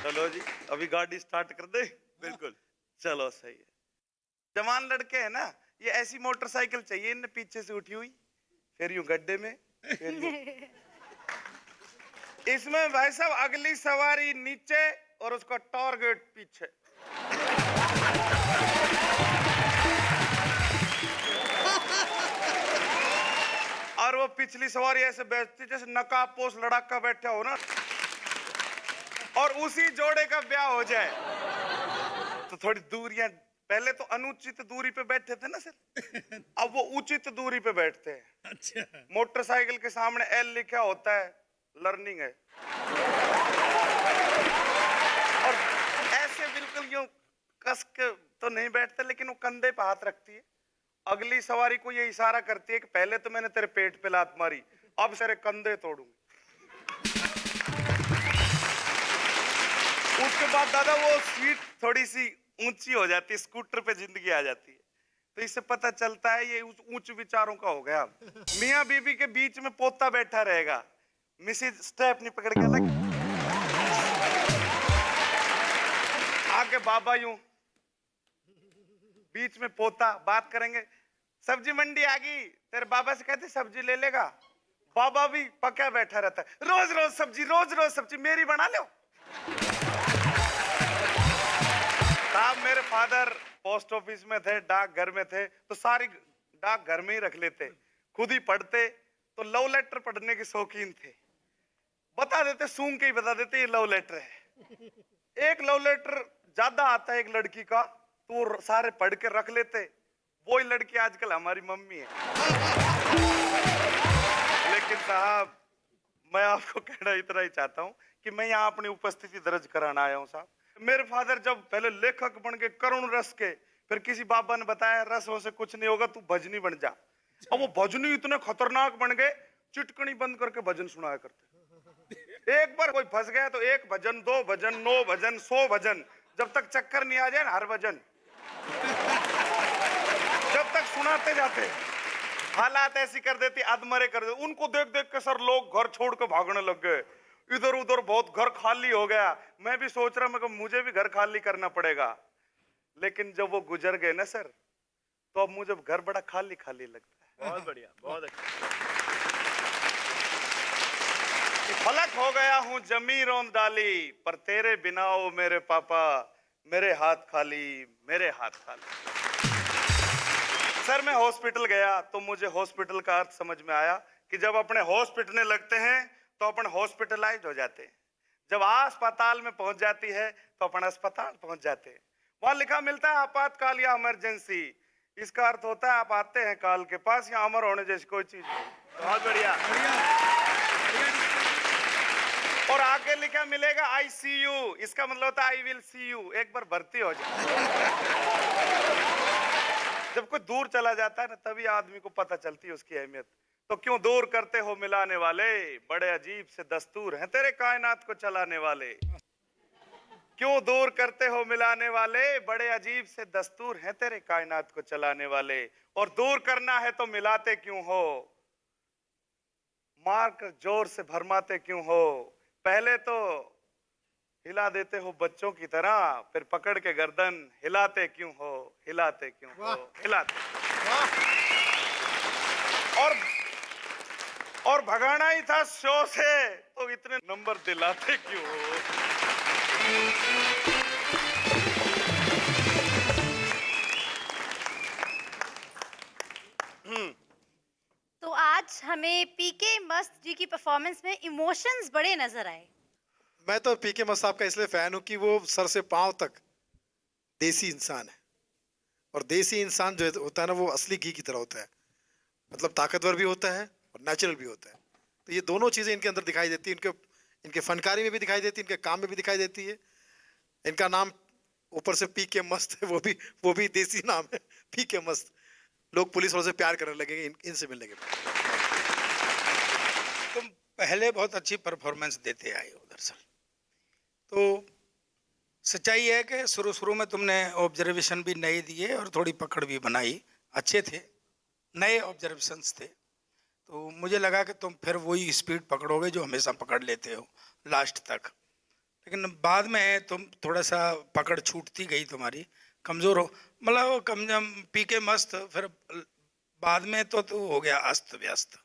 चलो जी, अभी गाड़ी स्टार्ट कर दे। बिल्कुल, चलो सही है। जवान लड़के हैं ना, ये ऐसी मोटरसाइकिल चाहिए इन्हें पीछे से उठी हुई, फिर यूं गड्ढे में, फिर यूं। इसमें भाई साहब अगली सवारी नीचे और उसका टारगेट पीछे। और वो पिछली सवारी ऐसे बैठती जैसे नकाबपोश लड़ाका बैठा हो ना, और उसी जोड़े का ब्याह हो जाए। तो थोड़ी दूरियां, पहले तो अनुचित दूरी पे बैठते थे ना सर, अब वो उचित दूरी पे बैठते हैं। अच्छा। मोटरसाइकिल के सामने एल लिखा होता है, लर्निंग है। और ऐसे बिल्कुल यूं कस के तो नहीं बैठते, लेकिन वो कंधे पे हाथ रखती है। अगली सवारी को ये इशारा करती है कि पहले तो मैंने तेरे पेट पे लात मारी, अब तेरे कंधे तोड़ूंगी। उसके बाद दादा वो सीट थोड़ी सी ऊंची हो जाती है, स्कूटर पे जिंदगी आ जाती है। तो इससे पता चलता है ये उच्च विचारों का हो गया। मियाँ बीबी के बीच में पोता बैठा रहेगा, मिसिज स्टेप नहीं पकड़ के अलग, आगे बाबा यूं, बीच में पोता। बात करेंगे, सब्जी मंडी आ गई, तेरे बाबा से कहते सब्जी ले लेगा, बाबा भी पका बैठा रहता है, रोज रोज सब्जी मेरी बना लो। साहब मेरे फादर पोस्ट ऑफिस में थे, डाक घर में थे, तो सारी डाक घर में ही रख लेते, खुद ही पढ़ते। तो लव लेटर पढ़ने के शौकीन थे, बता देते, सूंघ के ही बता देते ये लव लेटर है। एक लव लेटर ज्यादा आता है एक लड़की का, तो सारे पढ़ के रख लेते। वही लड़की आजकल हमारी मम्मी है। लेकिन साहब मैं आपको कहना इतना ही चाहता हूँ कि मैं यहाँ अपनी उपस्थिति दर्ज कराना आया हूँ साहब। मेरे फादर जब पहले लेखक बन गए करुण रस के, फिर किसी बाबा ने बताया रसों से कुछ नहीं होगा, तू भजनी बन जा। अब वो भजनी इतने खतरनाक बन गए, चिटकनी बंद करके भजन सुनाया करते। एक बार कोई फंस गया तो 1 भजन, 2 भजन, 9 भजन, 100 भजन, जब तक चक्कर नहीं आ जाए ना हर भजन, जब तक सुनाते जाते। हालात ऐसी कर देती, अधमरे कर देती। उनको देख देख के सर लोग घर छोड़ के भागने लग गए, इधर उधर बहुत घर खाली हो गया। मैं भी सोच रहा मैं मुझे भी घर खाली करना पड़ेगा। लेकिन जब वो गुजर गए ना सर, तो अब मुझे घर बड़ा खाली खाली लगता है। बहुत बढ़िया, बहुत अच्छा। फलक हो गया हूँ जमी रोंद डाली, पर तेरे बिना ओ मेरे पापा, मेरे हाथ खाली, मेरे हाथ खाली। सर मैं हॉस्पिटल गया तो मुझे हॉस्पिटल का अर्थ समझ में आया कि जब अपने हॉस्पिटल लगते हैं तो अपन हॉस्पिटलाइज हो जाते हैं, जब अस्पताल में पहुंच जाती है तो अपन अस्पताल पहुंच जाते हैं। वहां लिखा मिलता है आपातकाल या इमरजेंसी, इसका अर्थ होता है आप आते हैं काल के पास या अमर होने जैसी कोई चीज नहीं। बहुत बढ़िया। और आगे लिखा मिलेगा ICU, इसका मतलब होता है आई विल सी यू, एक बार भर्ती हो जाए। जब कोई दूर चला जाता है ना, तभी आदमी को पता चलती है उसकी अहमियत। तो क्यों दूर करते हो मिलाने वाले, बड़े अजीब से दस्तूर हैं तेरे कायनात को चलाने वाले। क्यों दूर करते हो मिलाने वाले, बड़े अजीब से दस्तूर हैं तेरे कायनात को चलाने वाले। और दूर करना है तो मिलाते क्यों हो, मार कर जोर से भरमाते क्यों हो। पहले तो हिला देते हो बच्चों की तरह, फिर पकड़ के गर्दन हिलाते क्यों हो, हिलाते क्यों हो, हिलाते। और भगाना ही था शो से, तो इतने नंबर दिलाते क्यों हो। तो आज हमें पीके मस्त जी की परफॉर्मेंस में इमोशंस बड़े नजर आए। मैं तो पीके मस्त साहब का इसलिए फैन हूँ कि वो सर से पांव तक देसी इंसान है। और देसी इंसान जो होता है ना, वो असली घी की तरह होता है, मतलब ताकतवर भी होता है और नेचुरल भी होता है। तो ये दोनों चीजें इनके अंदर दिखाई देती है। इनके फनकारी में भी दिखाई देती है, इनके काम में भी दिखाई देती है। इनका नाम ऊपर से पी के मस्त है, वो भी देसी नाम है, पी के मस्त। लोग पुलिस वालों से प्यार करने लगेंगे इनसे मिलने के बाद। तुम पहले बहुत अच्छी परफॉर्मेंस देते आए हो दरअसल, तो सच्चाई है कि शुरू में तुमने ऑब्जर्वेशन भी नए दिए और थोड़ी पकड़ भी बनाई, अच्छे थे, नए ऑब्जर्वेशंस थे। तो मुझे लगा कि तुम फिर वही स्पीड पकड़ोगे जो हमेशा पकड़ लेते हो लास्ट तक, लेकिन बाद में तुम थोड़ा सा पकड़ छूटती गई, तुम्हारी कमज़ोर हो, मतलब कम पी के मस्त, फिर बाद में तो हो गया अस्त व्यस्त।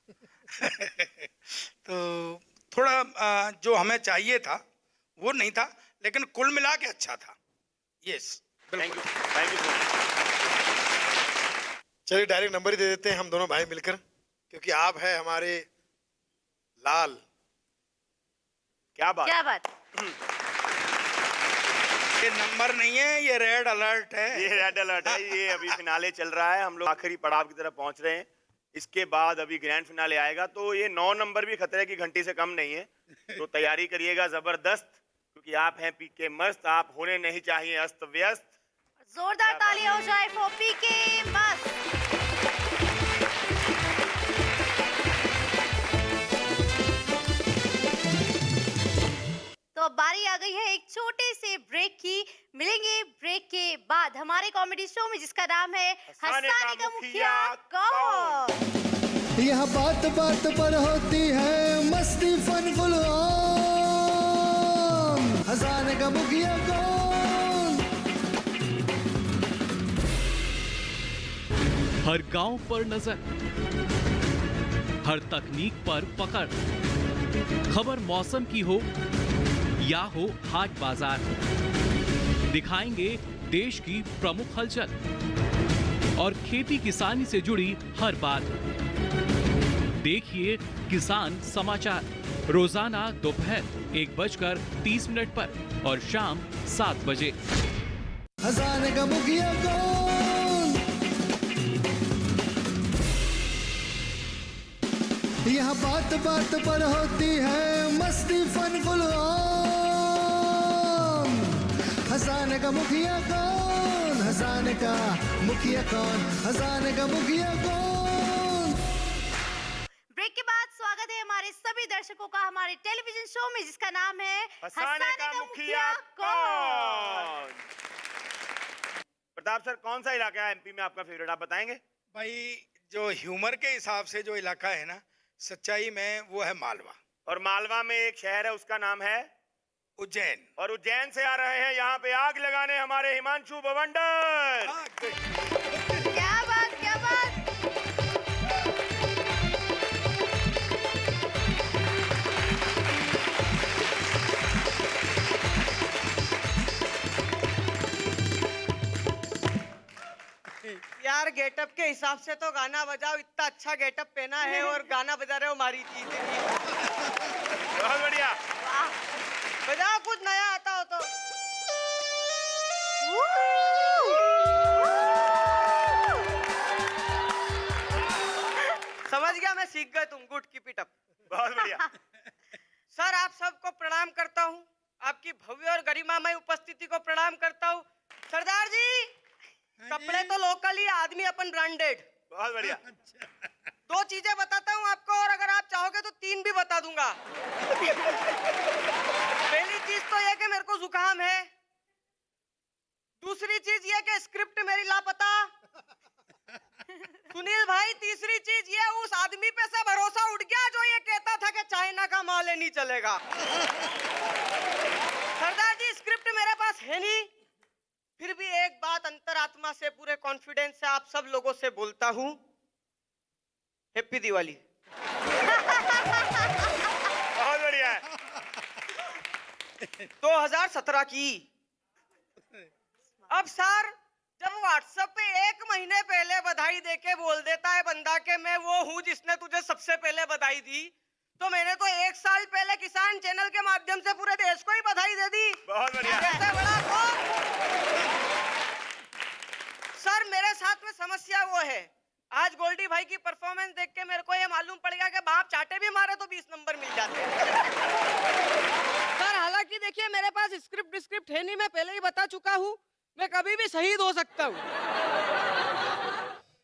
तो थोड़ा जो हमें चाहिए था वो नहीं था, लेकिन कुल मिला के अच्छा था। Yes, thank you so much. चलिए डायरेक्ट नंबर ही दे देते हैं हम दोनों भाई मिलकर, क्योंकि आप है हमारे लाल। क्या बात, क्या बात। ये नंबर नहीं है, ये रेड अलर्ट है। ये रेड अलर्ट है। ये अभी फिनाले चल रहा है, हम लोग आखिरी पड़ाव की तरफ पहुंच रहे हैं। इसके बाद अभी ग्रैंड फिनाले आएगा, तो ये 9 नंबर भी खतरे की घंटी से कम नहीं है। तो तैयारी करिएगा जबरदस्त, क्योंकि आप हैं पीके मस्त, आप होने नहीं चाहिए अस्त व्यस्त। जोरदार तालियां हो जाए फॉर पीके मस्त। तो अब बारी आ गई है एक छोटे से ब्रेक की। मिलेंगे ब्रेक के बाद हमारे कॉमेडी शो में, जिसका नाम है हंसाने का मुखिया कौन। यह बात बात पर होती है मस्ती फन फुल ऑन। हंसाने का मुखिया कौन। हर गांव पर नजर, हर तकनीक पर पकड़, खबर मौसम की हो या हो हाट बाजार, दिखाएंगे देश की प्रमुख हलचल और खेती किसानी से जुड़ी हर बात। देखिए किसान समाचार रोजाना दोपहर 1:30 पर और शाम 7 बजे। हंसाने का मुखिया कौन। यह बात बात पर होती है मस्ती फन फुल ऑन। हंसाने का मुखिया कौन। हंसाने का मुखिया कौन। हंसाने का मुखिया कौन। ब्रेक के बाद स्वागत है हमारे सभी दर्शकों का हमारे टेलीविजन शो में, जिसका नाम है हंसाने का मुखिया कौन। प्रताप सर, कौन सा इलाका है एमपी में आपका फेवरेट, आप बताएंगे? भाई जो ह्यूमर के हिसाब से जो इलाका है ना, सच्चाई में वो है मालवा। और मालवा में एक शहर है, उसका नाम है उज्जैन। और उज्जैन से आ रहे हैं यहाँ पे आग लगाने हमारे हिमांशु बवंडर। क्या बात, क्या बात। यार गेटअप के हिसाब से तो गाना बजाओ, इतना अच्छा गेटअप पहना है और गाना बजा रहे हो, हमारी चीज बहुत बढ़िया। बजाओ, कुछ नया आता हो तो। समझ गया, मैं सीख गया, तुम गुड कीप इट अप। बहुत बढ़िया। सर आप सबको प्रणाम करता हूँ, आपकी भव्य और गरिमामय उपस्थिति को प्रणाम करता हूँ। सरदार जी, कपड़े तो लोकल ही, आदमी अपन ब्रांडेड। बहुत बढ़िया। 2 चीजें बताता हूँ आपको, और अगर आप चाहोगे तो 3 भी बता दूंगा। पहली चीज तो यह कि मेरे को जुकाम है। दूसरी चीज ये कि स्क्रिप्ट मेरी लापता। सुनील भाई, तीसरी चीज ये, उस आदमी पे से भरोसा उठ गया जो ये कहता था कि चाइना का माल नहीं चलेगा। सरदार जी, स्क्रिप्ट मेरे पास है नहीं, फिर भी एक बात अंतरात्मा से पूरे कॉन्फिडेंस से आप सब लोगों से बोलता हूं, हैप्पी दिवाली। बहुत बढ़िया है। 2017 की। अब सर, जब व्हाट्सएप पे 1 महीने पहले बधाई देके बोल देता है बंदा कि मैं वो हूं जिसने तुझे सबसे पहले बधाई दी, तो मैंने तो 1 साल पहले किसान चैनल के माध्यम से पूरे देश को ही बधाई दे दी। बहुत बढ़िया। जैसे बड़ा को। सर मेरे साथ में समस्या वो है, आज गोल्डी भाई की परफॉर्मेंस देख के मेरे को ये मालूम पड़ गया कि बाप चाटे भी मारे तो 20 नंबर मिल जाते हैं। सर हालांकि देखिए मेरे पास स्क्रिप्ट है नहीं, मैं पहले ही बता चुका हूँ, मैं कभी भी शहीद हो सकता हूँ,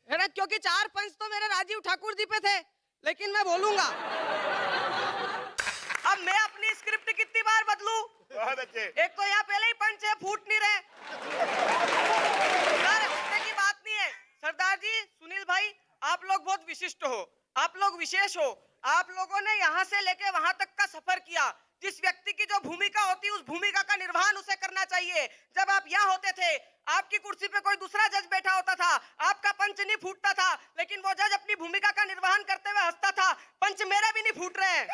है ना, क्योंकि 4 पंच तो मेरे राजीव ठाकुर जी पे थे, लेकिन मैं बोलूंगा। अब मैं अपनी स्क्रिप्ट कितनी बार बदलूं? बहुत अच्छे। एक तो यहाँ पहले ही पंच है, फूट नहीं रहे। सर हंसने की बात नहीं है। सरदार जी, सुनील भाई, आप लोग बहुत विशिष्ट हो, आप लोग विशेष हो। आप लोगों ने यहाँ से लेके वहां तक का सफर किया। जिस व्यक्ति की जो भूमिका होती है उस भूमिका का निर्वहन उसे करना चाहिए। जब आप यहाँ होते थे, आपकी कुर्सी पे कोई दूसरा जज बैठा होता था, आपका पंच नहीं फूटता था, लेकिन वो जज अपनी भूमिका का निर्वहन करते हुए हंसता था। पंच मेरे भी नहीं फूट रहे हैं।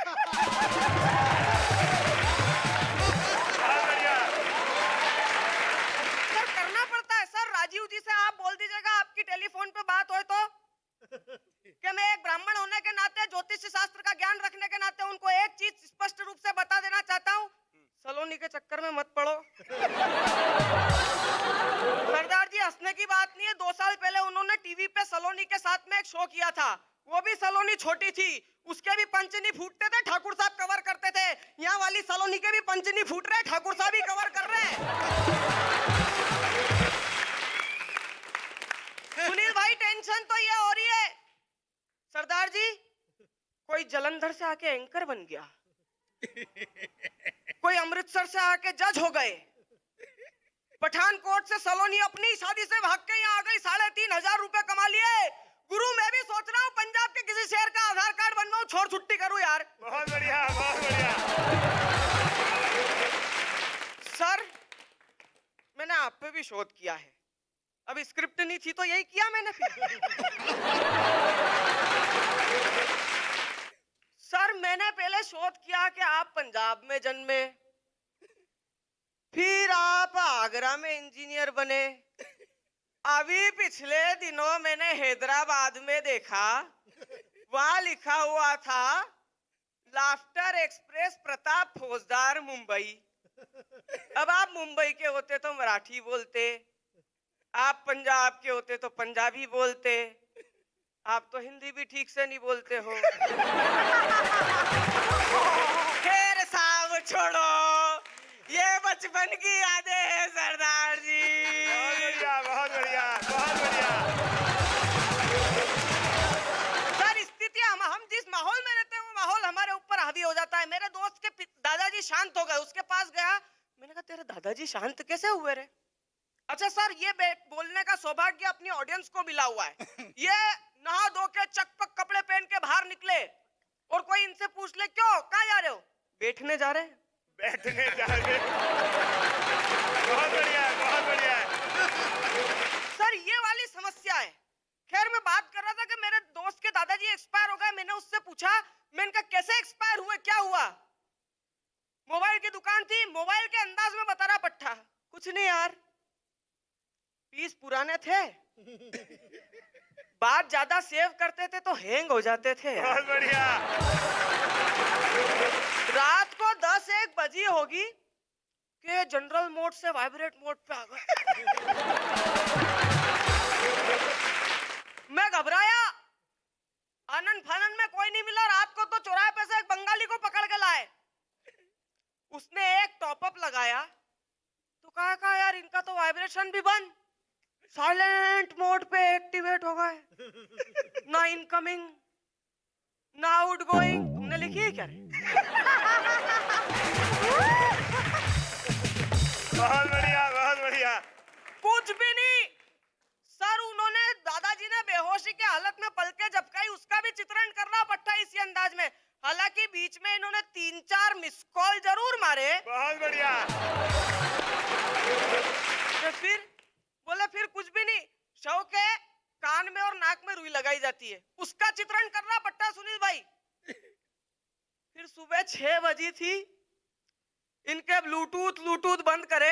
सर करना पड़ता है। सर राजीव जी से आप बोल दीजिएगा, आपकी टेलीफोन पे बात हो तो कि मैं एक ब्राह्मण होने के नाते, ज्योतिष शास्त्र का ज्ञान रखने के नाते उनको एक चीज स्पष्ट रूप से बता देना चाहता हूँ, सलोनी के चक्कर में मत पड़ो। सरदार जी हंसने की बात नहीं है। 2 साल पहले उन्होंने टीवी पे सलोनी के साथ में एक शो किया था, वो भी सलोनी छोटी थी, उसके भी पंच नहीं फूटते थे, ठाकुर साहब कवर करते थे। यहाँ वाली सलोनी के भी पंच नहीं फूट रहे, ठाकुर साहब ही कवर कर रहे हैं। सुनील भाई टेंशन तो ये हो रही है, सरदार जी कोई जलंधर से आके एंकर बन गया, कोई अमृतसर से आके जज हो गए, पठानकोट से सलोनी अपनी शादी से भाग के यहाँ आ गई, 3,500 रुपए कमा लिए। गुरु मैं भी सोच रहा हूँ पंजाब के किसी शहर का आधार कार्ड बनवाऊं, छोड़ छुट्टी करूं यार। बहुत बढ़िया, बहुत बढ़िया। सर मैंने आप पे भी शोध किया है, अब स्क्रिप्ट नहीं थी तो यही किया मैंने फिर। सर मैंने पहले शोध किया कि आप पंजाब में जन्मे, फिर आप आगरा में इंजीनियर बने, अभी पिछले दिनों मैंने हैदराबाद में देखा, वहां लिखा हुआ था लाफ्टर एक्सप्रेस प्रताप फौजदार मुंबई। अब आप मुंबई के होते तो मराठी बोलते, आप पंजाब के होते तो पंजाबी बोलते, आप तो हिंदी भी ठीक से नहीं बोलते हो। खैर साहब छोड़ो, ये बचपन की यादें हैं सरदार जी। बहुत बढ़िया, बहुत बढ़िया, बहुत बढ़िया। सर स्थिति हम जिस माहौल में रहते हैं वो माहौल हमारे ऊपर हावी हो जाता है। मेरे दोस्त के दादाजी शांत हो गए, उसके पास गया, मैंने कहा तेरे दादाजी शांत कैसे हुए रे? अच्छा सर ये बोलने का सौभाग्य अपनी ऑडियंस को मिला हुआ है। ये नहा धो के चकपक कपड़े पहन के बाहर निकले और कोई इनसे पूछ ले क्यों कहाँ जा रहे हो? बैठने जा रहे हैं। बैठने जा रहे। बहुत बढ़िया, बहुत बढ़िया। सर ये वाली समस्या है। खैर मैं बात कर रहा था कि मेरे दोस्त के दादाजी एक्सपायर हो गए। मैंने उससे पूछा, मैंने कहा कैसे एक्सपायर हुए, क्या हुआ? मोबाइल की दुकान थी, मोबाइल के अंदाज में बता रहा पट्टा, कुछ नहीं यार, पीस पुराने थे, बात ज्यादा सेव करते थे तो हैंग हो जाते थे। बहुत बढ़िया। रात को 10-1 बजी होगी कि जनरल मोड से वाइब्रेट मोड पे आ गए। मैं घबराया, आनंद फानन में कोई नहीं मिला। रात को तो चौराहे पे से एक बंगाली को पकड़ के लाए, उसने एक टॉपअप लगाया तो कहा यार इनका तो वाइब्रेशन भी बंद, साइलेंट मोड पे एक्टिवेट हो गए, ना इनकमिंग ना आउटगोइंग। तुमने लिखी है क्या? बहुत बढ़िया, बहुत बढ़िया। कुछ भी नहीं सर, उन्होंने दादाजी ने बेहोशी के हालत में पलके झपकाई, उसका भी चित्रण करना पड़ता इसी अंदाज में। हालांकि बीच में इन्होंने 3-4 मिस कॉल जरूर मारे। बहुत बढ़िया। तो फिर कुछ भी नहीं, शव के कान में और नाक में रुई लगाई जाती है, उसका चित्रण करना पड़ता सुनील भाई। फिर सुबह 6 बजी थी, इनके ब्लूटूथ बंद करे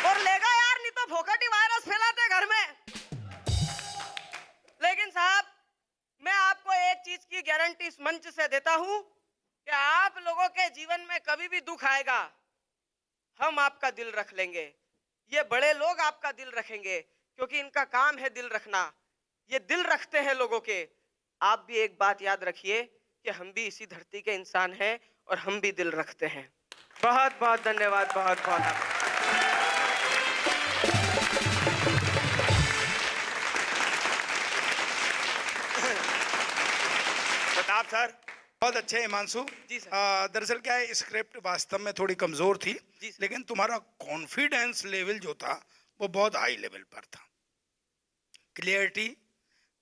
और लेगा यार, नहीं तो फोकटी वायरस फैलाते घर में। लेकिन साहब मैं आपको एक चीज की गारंटी इस मंच से देता हूं कि आप लोगों के जीवन में कभी भी दुख आएगा, हम आपका दिल रख लेंगे, ये बड़े लोग आपका दिल रखेंगे। क्योंकि इनका काम है दिल रखना। ये दिल रखते हैं लोगों के। आप भी एक बात याद रखिए कि हम भी इसी धरती के इंसान हैं और हम भी दिल रखते हैं। बहुत बहुत धन्यवाद, बहुत बहुत। प्रताप सर, बहुत अच्छे हिमांशु जी सर। दरअसल क्या है, स्क्रिप्ट वास्तव में थोड़ी कमजोर थी, जी सर। लेकिन तुम्हारा कॉन्फिडेंस लेवल जो था वो बहुत हाई लेवल पर था। क्लियरिटी,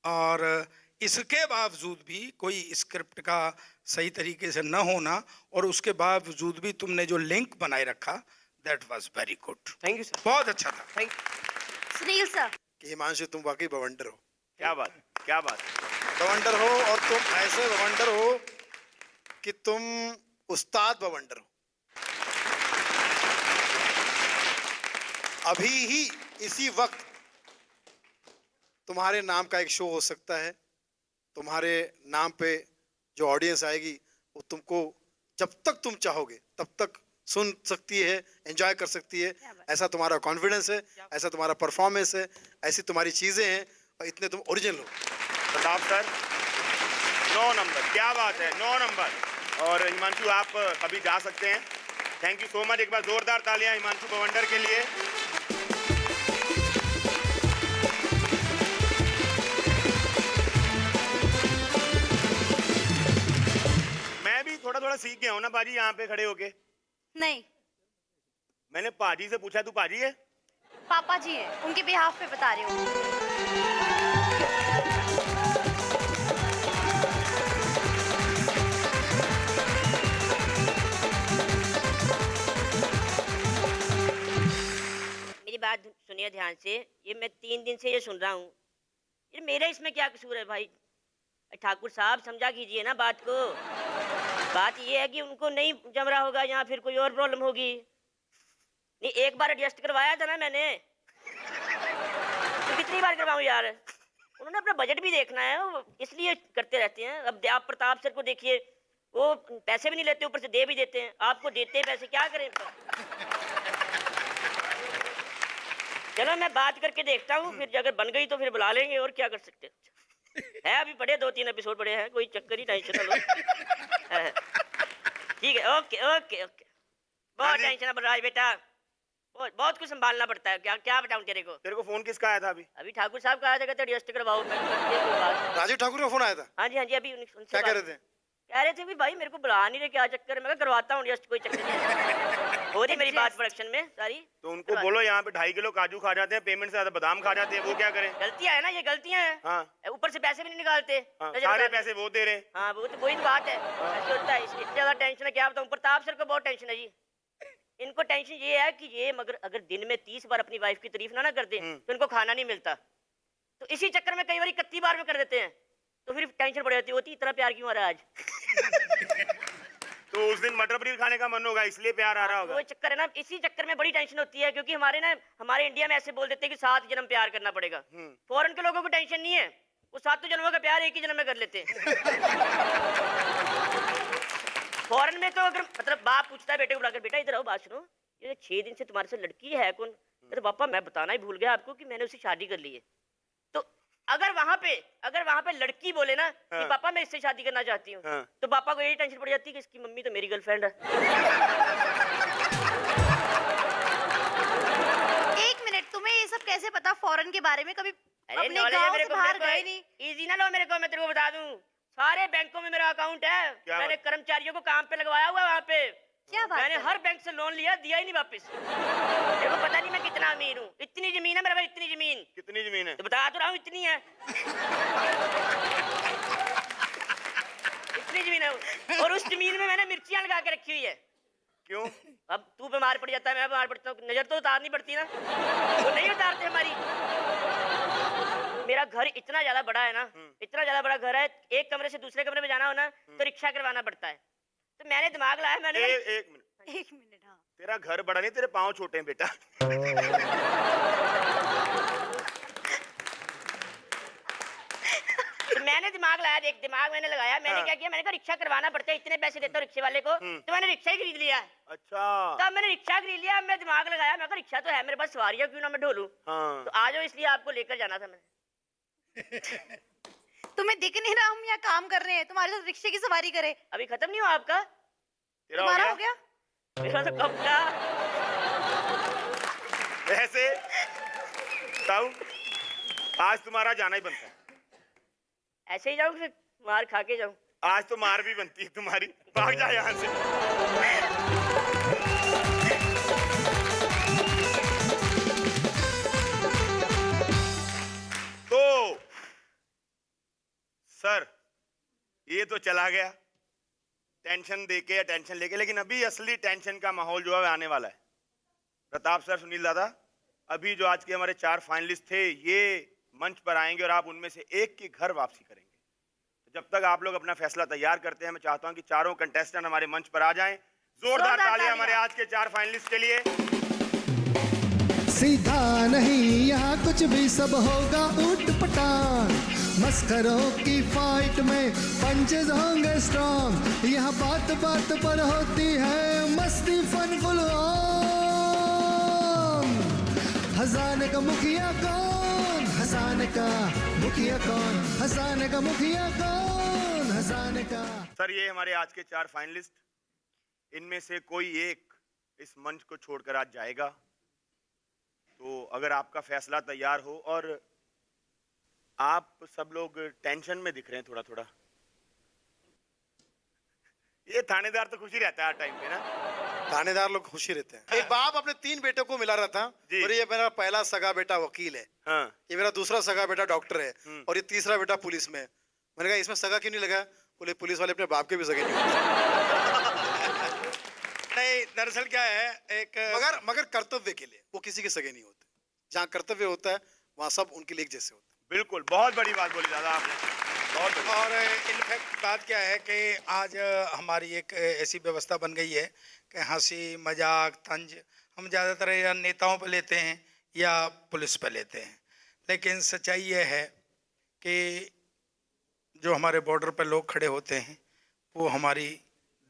और इसके बावजूद भी कोई स्क्रिप्ट का सही तरीके से न होना, और उसके बावजूद भी तुमने जो लिंक बनाए रखा, that was very good. Thank you sir. बहुत अच्छा था। Thank you. सुनील सर, कि हिमांशु तुम वाकई बवंडर हो, क्या बात, क्या बात। बवंडर हो, और तुम ऐसे बवंडर हो कि तुम उस्ताद बवंडर हो। अभी ही इसी वक्त तुम्हारे नाम का एक शो हो सकता है। तुम्हारे नाम पे जो ऑडियंस आएगी वो तुमको जब तक तुम चाहोगे तब तक सुन सकती है, एंजॉय कर सकती है। ऐसा तुम्हारा कॉन्फिडेंस है, ऐसा तुम्हारा परफॉर्मेंस है, ऐसी तुम्हारी चीजें हैं, और इतने तुम ओरिजिनल हो। प्रताप सर 9 नंबर, क्या बात है, 9 नंबर। और हिमांशु आप अभी जा सकते हैं। Thank you so much. एक बार जोरदार तालियां हिमांशु बवंडर के लिए। मैं भी थोड़ा थोड़ा सीख गया हूं ना पाजी, यहाँ पे खड़े होके। नहीं, मैंने पाजी से पूछा, तू पाजी है? पापा जी है, उनके बिहाफ पे बता रही हूँ। मेरी बात सुनिए ध्यान से। ये मैं 3 दिन से ये सुन रहा हूँ। ये मेरा इसमें क्या कसूर है भाई? ठाकुर साहब समझा कीजिए ना बात को। बात ये है कि उनको नहीं जम रहा होगा, या फिर कोई और प्रॉब्लम होगी। नहीं, एक बार एडजस्ट करवाया था ना मैंने, तो कितनी बार करवाऊं यार? उन्होंने अपना बजट भी देखना है, वो इसलिए करते रहते हैं। अब आप प्रताप सर को देखिए, वो पैसे भी नहीं लेते, ऊपर से दे भी देते हैं। आपको देते हैं पैसे, क्या करें? चलो मैं बात करके देखता हूँ, फिर अगर बन गई तो फिर बुला लेंगे, और क्या कर सकते हैं। है अभी पड़े 2-3 एपिसोड पड़े हैं, कोई चक्कर ही, टेंशन ना लो। ठीक है, ओके ओके ओके। बहुत टेंशन है बलराज बेटा, बहुत कुछ संभालना पड़ता है। क्या क्या बताऊं तेरे को? तेरे को फोन किसका आया था अभी? अभी ठाकुर साहब का आया था, कहते एडजस्ट करवाओ। राजीव ठाकुर का फोन आया था? हाँ जी हाँ जी, अभी उनसे क्या कह रहे थे? कह रहे थे भी भाई मेरे को बुला नहीं रहे, क्या चक्कर है? मैं करवाता हूँ एडजस्ट, कोई चक्कर नहीं। हो रही मेरी बात प्रोडक्शन में सारी। तो उनको बोलो यहाँ पे 2.5 किलो काजू खा जाते हैं, पेमेंट से ज्यादा बादाम खा जाते हैं, वो क्या करें? गलतियां है ना, ये गलतियां हैं। हाँ, ऊपर से पैसे भी नहीं निकालते। हाँ, सारे पैसे वो दे रहे। हाँ, वो तो वही तो बात है। ऐसे होता है, इसलिए ज्यादा टेंशन है। क्या बताऊं, प्रताप सर को बहुत टेंशन है जी। इनको टेंशन ये है कि ये मगर अगर दिन में 30 बार अपनी वाइफ की तारीफ ना कर दे तो इनको खाना नहीं मिलता। तो इसी चक्कर में कई बार 31 बार में कर देते हैं, तो फिर टेंशन बढ़ जाती होती, इतना प्यार क्यों आ रहा है आज? तो उस दिन मटर पनीर खाने का मन होगा, इसलिए प्यार आ रहा होगा। वो चक्कर है ना, इसी चक्कर में बड़ी टेंशन होती है। क्योंकि हमारे इंडिया में ऐसे बोल देते हैं कि 7 जन्म प्यार करना पड़ेगा। फॉरेन के लोगों को टेंशन नहीं है, वो 7 जन्मों का प्यार एक ही जन्म में कर लेते हैं। फॉरेन में तो अगर मतलब बाप पूछता है बेटे को बुलाकर, बेटा इधर आओ, बात सुनो, ये 6 दिन से तुम्हारे से लड़की है कौन? अरे पापा मैं बताना ही भूल गया आपको कि मैंने उससे शादी कर ली है। तो अगर वहां पे लड़की बोले ना कि पापा मैं इससे शादी करना चाहती हूँ, तो पापा को यही टेंशन पड़ जाती है कि इसकी मम्मी तो मेरी गर्लफ्रेंड है। 1 मिनट, तुम्हें ये सब कैसे पता फॉरेन के बारे में? कभी अरे अपने गांव से बाहर गए नहीं? इजी ना लो मेरे को, मैं तेरे को बता दूं, सारे बैंकों में मेरा अकाउंट है। मैंने कर्मचारियों को काम पे लगवाया हुआ है वहाँ पे। क्या बात मैंने है? हर बैंक से लोन लिया, दिया ही नहीं वापस। तेरे को पता नहीं मैं कितना अमीर हूँ। इतनी जमीन है मेरे भाई, इतनी जमीन। कितनी जमीन है? तो बता तो रहा हूँ, इतनी है। इतनी जमीन है, और उस जमीन में मैंने मिर्चियाँ लगा के रखी हुई है। क्यों? अब तू बीमार पड़ जाता है, मैं बीमार पड़ता हूँ, नजर तो उतारनी पड़ती ना, वो नहीं उतारते हमारी। मेरा घर इतना ज्यादा बड़ा है ना, इतना ज्यादा बड़ा घर है, एक कमरे से दूसरे कमरे में जाना हो ना तो रिक्शा करवाना पड़ता है। तो मैंने दिमाग लाया, मैंने 1 मिनट, 1 मिनट। हाँ, तेरा घर बड़ा नहीं, तेरे पाँव छोटे हैं बेटा। तो मैंने दिमाग लगाया, देख दिमाग मैंने लगाया, मैंने क्या किया, मैंने कहा रिक्शा करवाना पड़ता है, इतने पैसे देता हूँ रिक्शे वाले को, तो मैंने रिक्शा ही खरीद लिया। अच्छा। तब मैंने रिक्शा खरीद लिया, मैं दिमाग लगाया, मैं कहा रिक्शा तो है मेरे पास, सवारियां क्यों ना मैं ढोलूं। हाँ। तो आ जाओ, इसलिए आपको लेकर जाना था मैंने। तुम्हें दिख नहीं रहा हम यहाँ काम कर रहे हैं, तुम्हारे साथ रिक्शे की सवारी करे। अभी खत्म नहीं हुआ आपका? तेरा तुम्हारा हो गया? मेरा तो कब का। वैसे ताऊ, आज तुम्हारा जाना ही बनता है। ऐसे ही जाऊं फिर मार खा के जाऊं? आज तो मार भी बनती है तुम्हारी, भाग जा यहाँ से। तो सर ये तो चला गया टेंशन देके या टेंशन लेके, लेकिन अभी असली टेंशन का माहौल जो है आने वाला है। प्रताप सर, सुनील दादा, अभी जो आज के हमारे 4 फाइनलिस्ट थे ये मंच पर आएंगे और आप उनमें से एक की घर वापसी करेंगे। तो जब तक आप लोग अपना फैसला तैयार करते हैं, मैं चाहता हूं कि चारों कंटेस्टेंट हमारे मंच पर आ जाएं। जोरदार तालियां हमारे आज के 4 फाइनलिस्ट के लिए। सीधा नहीं यहाँ कुछ भी सब होगा ऊट पटांग, मस्करों की फाइट में पंचेज होंगे स्ट्रॉन्ग, यहाँ बात बात पर होती है मस्ती फन फुल ऑन। हजाने का मुखिया कौन, हजाने का मुखिया कौन, हजाने का मुखिया कौन, हजाने का। सर ये हमारे आज के 4 फाइनलिस्ट, इनमें से कोई एक इस मंच को छोड़कर आज जाएगा। तो अगर आपका फैसला तैयार हो, और आप सब लोग टेंशन में दिख रहे हैं थोड़ा थोड़ा, ये थानेदार तो खुशी रहता है हर टाइम पे ना। थानेदार लोग खुशी रहते हैं। एक बाप अपने 3 बेटों को मिला रहा था, और ये मेरा पहला सगा बेटा वकील है, हाँ। ये मेरा दूसरा सगा बेटा डॉक्टर है, और ये तीसरा बेटा पुलिस में। मैंने कहा इसमें सगा क्यों नहीं लगा? बोले पुलिस वाले अपने बाप के भी सगे नहीं होते। नहीं, दरअसल क्या है, एक मगर कर्तव्य के लिए वो किसी के सगे नहीं होते। जहाँ कर्तव्य होता है वहाँ सब उनके लिए एक जैसे होते हैं। बिल्कुल, बहुत बड़ी बात बोली दादा आपने, बहुत बड़ी। और इनफैक्ट बात क्या है कि आज हमारी एक ऐसी व्यवस्था बन गई है कि हंसी मजाक तंज हम ज़्यादातर या नेताओं पर लेते हैं या पुलिस पर लेते हैं, लेकिन सच्चाई ये है कि जो हमारे बॉर्डर पर लोग खड़े होते हैं वो हमारी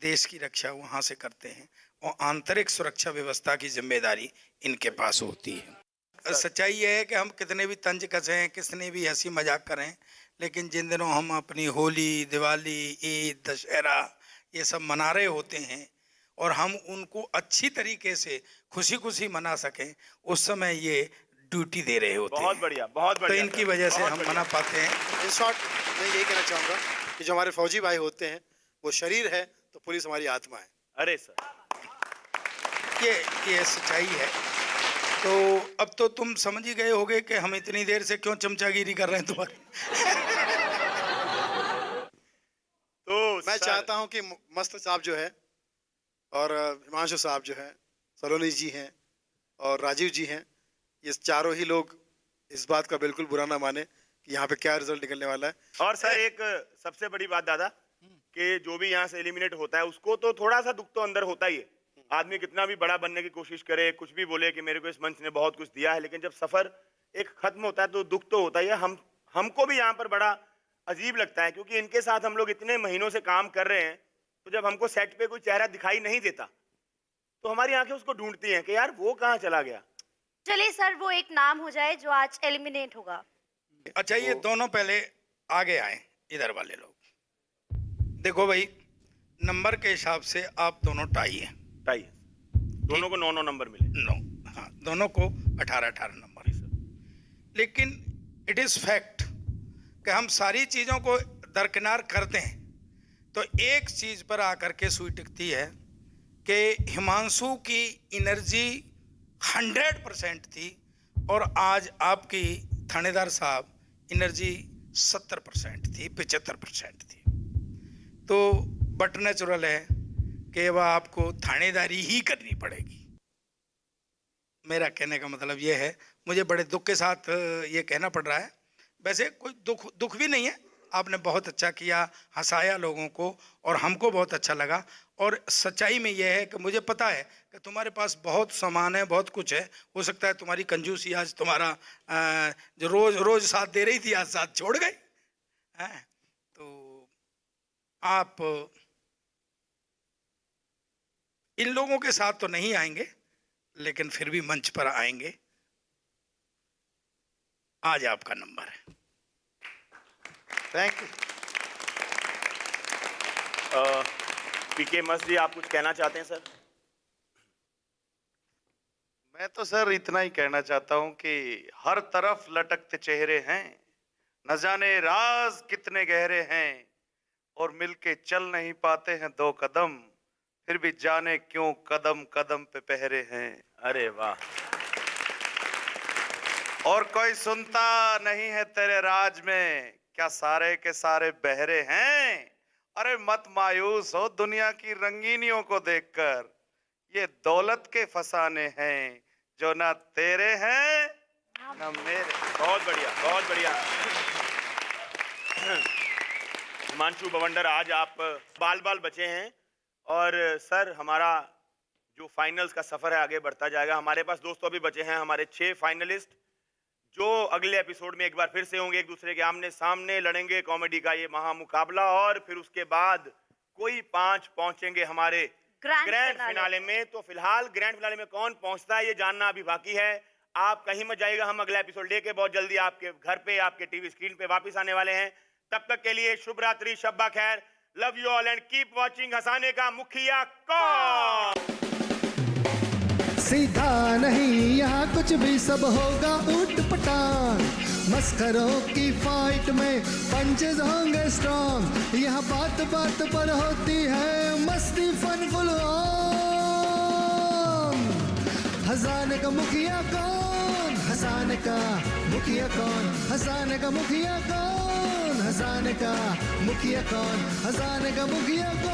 देश की रक्षा वहाँ से करते हैं, और आंतरिक सुरक्षा व्यवस्था की जिम्मेदारी इनके पास होती है। सच्चाई ये है कि हम कितने भी तंज कसें, कितने भी हंसी मजाक करें, लेकिन जिन दिनों हम अपनी होली, दिवाली, ईद, दशहरा ये सब मना रहे होते हैं और हम उनको अच्छी तरीके से खुशी खुशी मना सकें, उस समय ये ड्यूटी दे रहे होते हैं। बहुत बढ़िया, बहुत बढ़िया। तो इनकी वजह से हम मना पाते हैं। इन शॉर्ट मैं यही कहना चाहूँगा कि जो हमारे फौजी भाई होते हैं वो शरीर है तो पुलिस हमारी आत्मा है। अरे सर, ये सच्चाई है। तो अब तो तुम समझ ही गए होगे कि हम इतनी देर से क्यों चमचागिरी कर रहे हैं तुम्हारी। तो मैं चाहता हूं कि मस्त साहब जो है और हिमांशु साहब जो है, सलोनी जी हैं और राजीव जी हैं, ये चारों ही लोग इस बात का बिल्कुल बुरा ना माने कि यहाँ पे क्या रिजल्ट निकलने वाला है। और सर एक सबसे बड़ी बात दादा, कि जो भी यहाँ से एलिमिनेट होता है उसको तो थोड़ा सा दुख तो अंदर होता ही है। आदमी कितना भी बड़ा बनने की कोशिश करे, कुछ भी बोले कि मेरे को इस मंच ने बहुत कुछ दिया है, लेकिन जब सफर एक खत्म होता है तो दुख तो होता ही है। हमको भी यहाँ पर बड़ा अजीब लगता है, क्योंकि इनके साथ हम लोग इतने महीनों से काम कर रहे हैं, तो जब हमको सेट पे कोई चेहरा दिखाई नहीं देता तो हमारी आंखें उसको ढूंढती हैं कि यार वो कहाँ चला गया। चलिए सर, वो एक नाम हो जाए जो आज एलिमिनेट होगा। अच्छा, ये दोनों पहले आगे आए, इधर वाले लोग। देखो भाई, नंबर के हिसाब से आप दोनों टाई हैं। टाई है, दोनों को 9-9 नंबर मिले। 9, हाँ, दोनों को 18-18 नंबर। लेकिन इट इज़ फैक्ट कि हम सारी चीज़ों को दरकिनार करते हैं तो एक चीज़ पर आकर के सुई टिकती है कि हिमांशु की एनर्जी 100% थी और आज आपकी थानेदार साहब एनर्जी 70% थी, 75% थी। तो बट नेचुरल है कि वह आपको थानेदारी ही करनी पड़ेगी। मेरा कहने का मतलब ये है, मुझे बड़े दुख के साथ ये कहना पड़ रहा है। वैसे कोई दुख भी नहीं है, आपने बहुत अच्छा किया, हंसाया लोगों को और हमको बहुत अच्छा लगा। और सच्चाई में ये है कि मुझे पता है कि तुम्हारे पास बहुत सामान है, बहुत कुछ है। हो सकता है तुम्हारी कंजूसी आज तुम्हारा जो रोज साथ दे रही थी आज साथ छोड़ गई। आप इन लोगों के साथ तो नहीं आएंगे, लेकिन फिर भी मंच पर आएंगे। आज आपका नंबर है। Thank you. पीके मस्त जी, आप कुछ कहना चाहते हैं सर? मैं तो सर इतना ही कहना चाहता हूं कि हर तरफ लटकते चेहरे हैं, न जाने राज कितने गहरे हैं, और मिलके चल नहीं पाते हैं दो कदम, फिर भी जाने क्यों कदम कदम पे पहरे हैं। अरे वाह। और कोई सुनता नहीं है तेरे राज में, क्या सारे के सारे बहरे हैं। अरे मत मायूस हो दुनिया की रंगीनियों को देखकर, ये दौलत के फसाने हैं जो ना तेरे हैं ना मेरे। बहुत बढ़िया, बहुत बढ़िया। हिमांशु बवंडर, आज आप बाल बाल बचे हैं, और सर हमारा जो फाइनल्स का सफर है आगे बढ़ता जाएगा। हमारे पास दोस्तों अभी बचे हैं हमारे 6 फाइनलिस्ट, जो अगले एपिसोड में एक बार फिर से होंगे, एक दूसरे के आमने सामने लड़ेंगे कॉमेडी का ये महामुकाबला, और फिर उसके बाद कोई 5 पहुंचेंगे हमारे ग्रैंड फिनाले में। तो फिलहाल ग्रैंड फिनाले में कौन पहुंचता है ये जानना अभी बाकी है। आप कहीं मत जाइएगा, हम अगला एपिसोड लेके बहुत जल्दी आपके घर पे, आपके टीवी स्क्रीन पे वापस आने वाले हैं। तब तक के लिए शुभ रात्रि, शब्बा खैर, love you all and keep watching हंसाने का मुखिया कौन। सीधा नहीं यहाँ कुछ भी, सब होगा ऊट पटांग। मस्खरों की फाइट में पंचेज होंगे स्ट्रॉन्ग, यहाँ बात बात पर होती है मस्ती फन फुल ऑन। हंसाने का मुखिया कौन, हंसाने का मुखिया कौन, हंसाने का मुखिया कौन, हंसाने का मुखिया कौन, हंसाने का मुखिया कौन।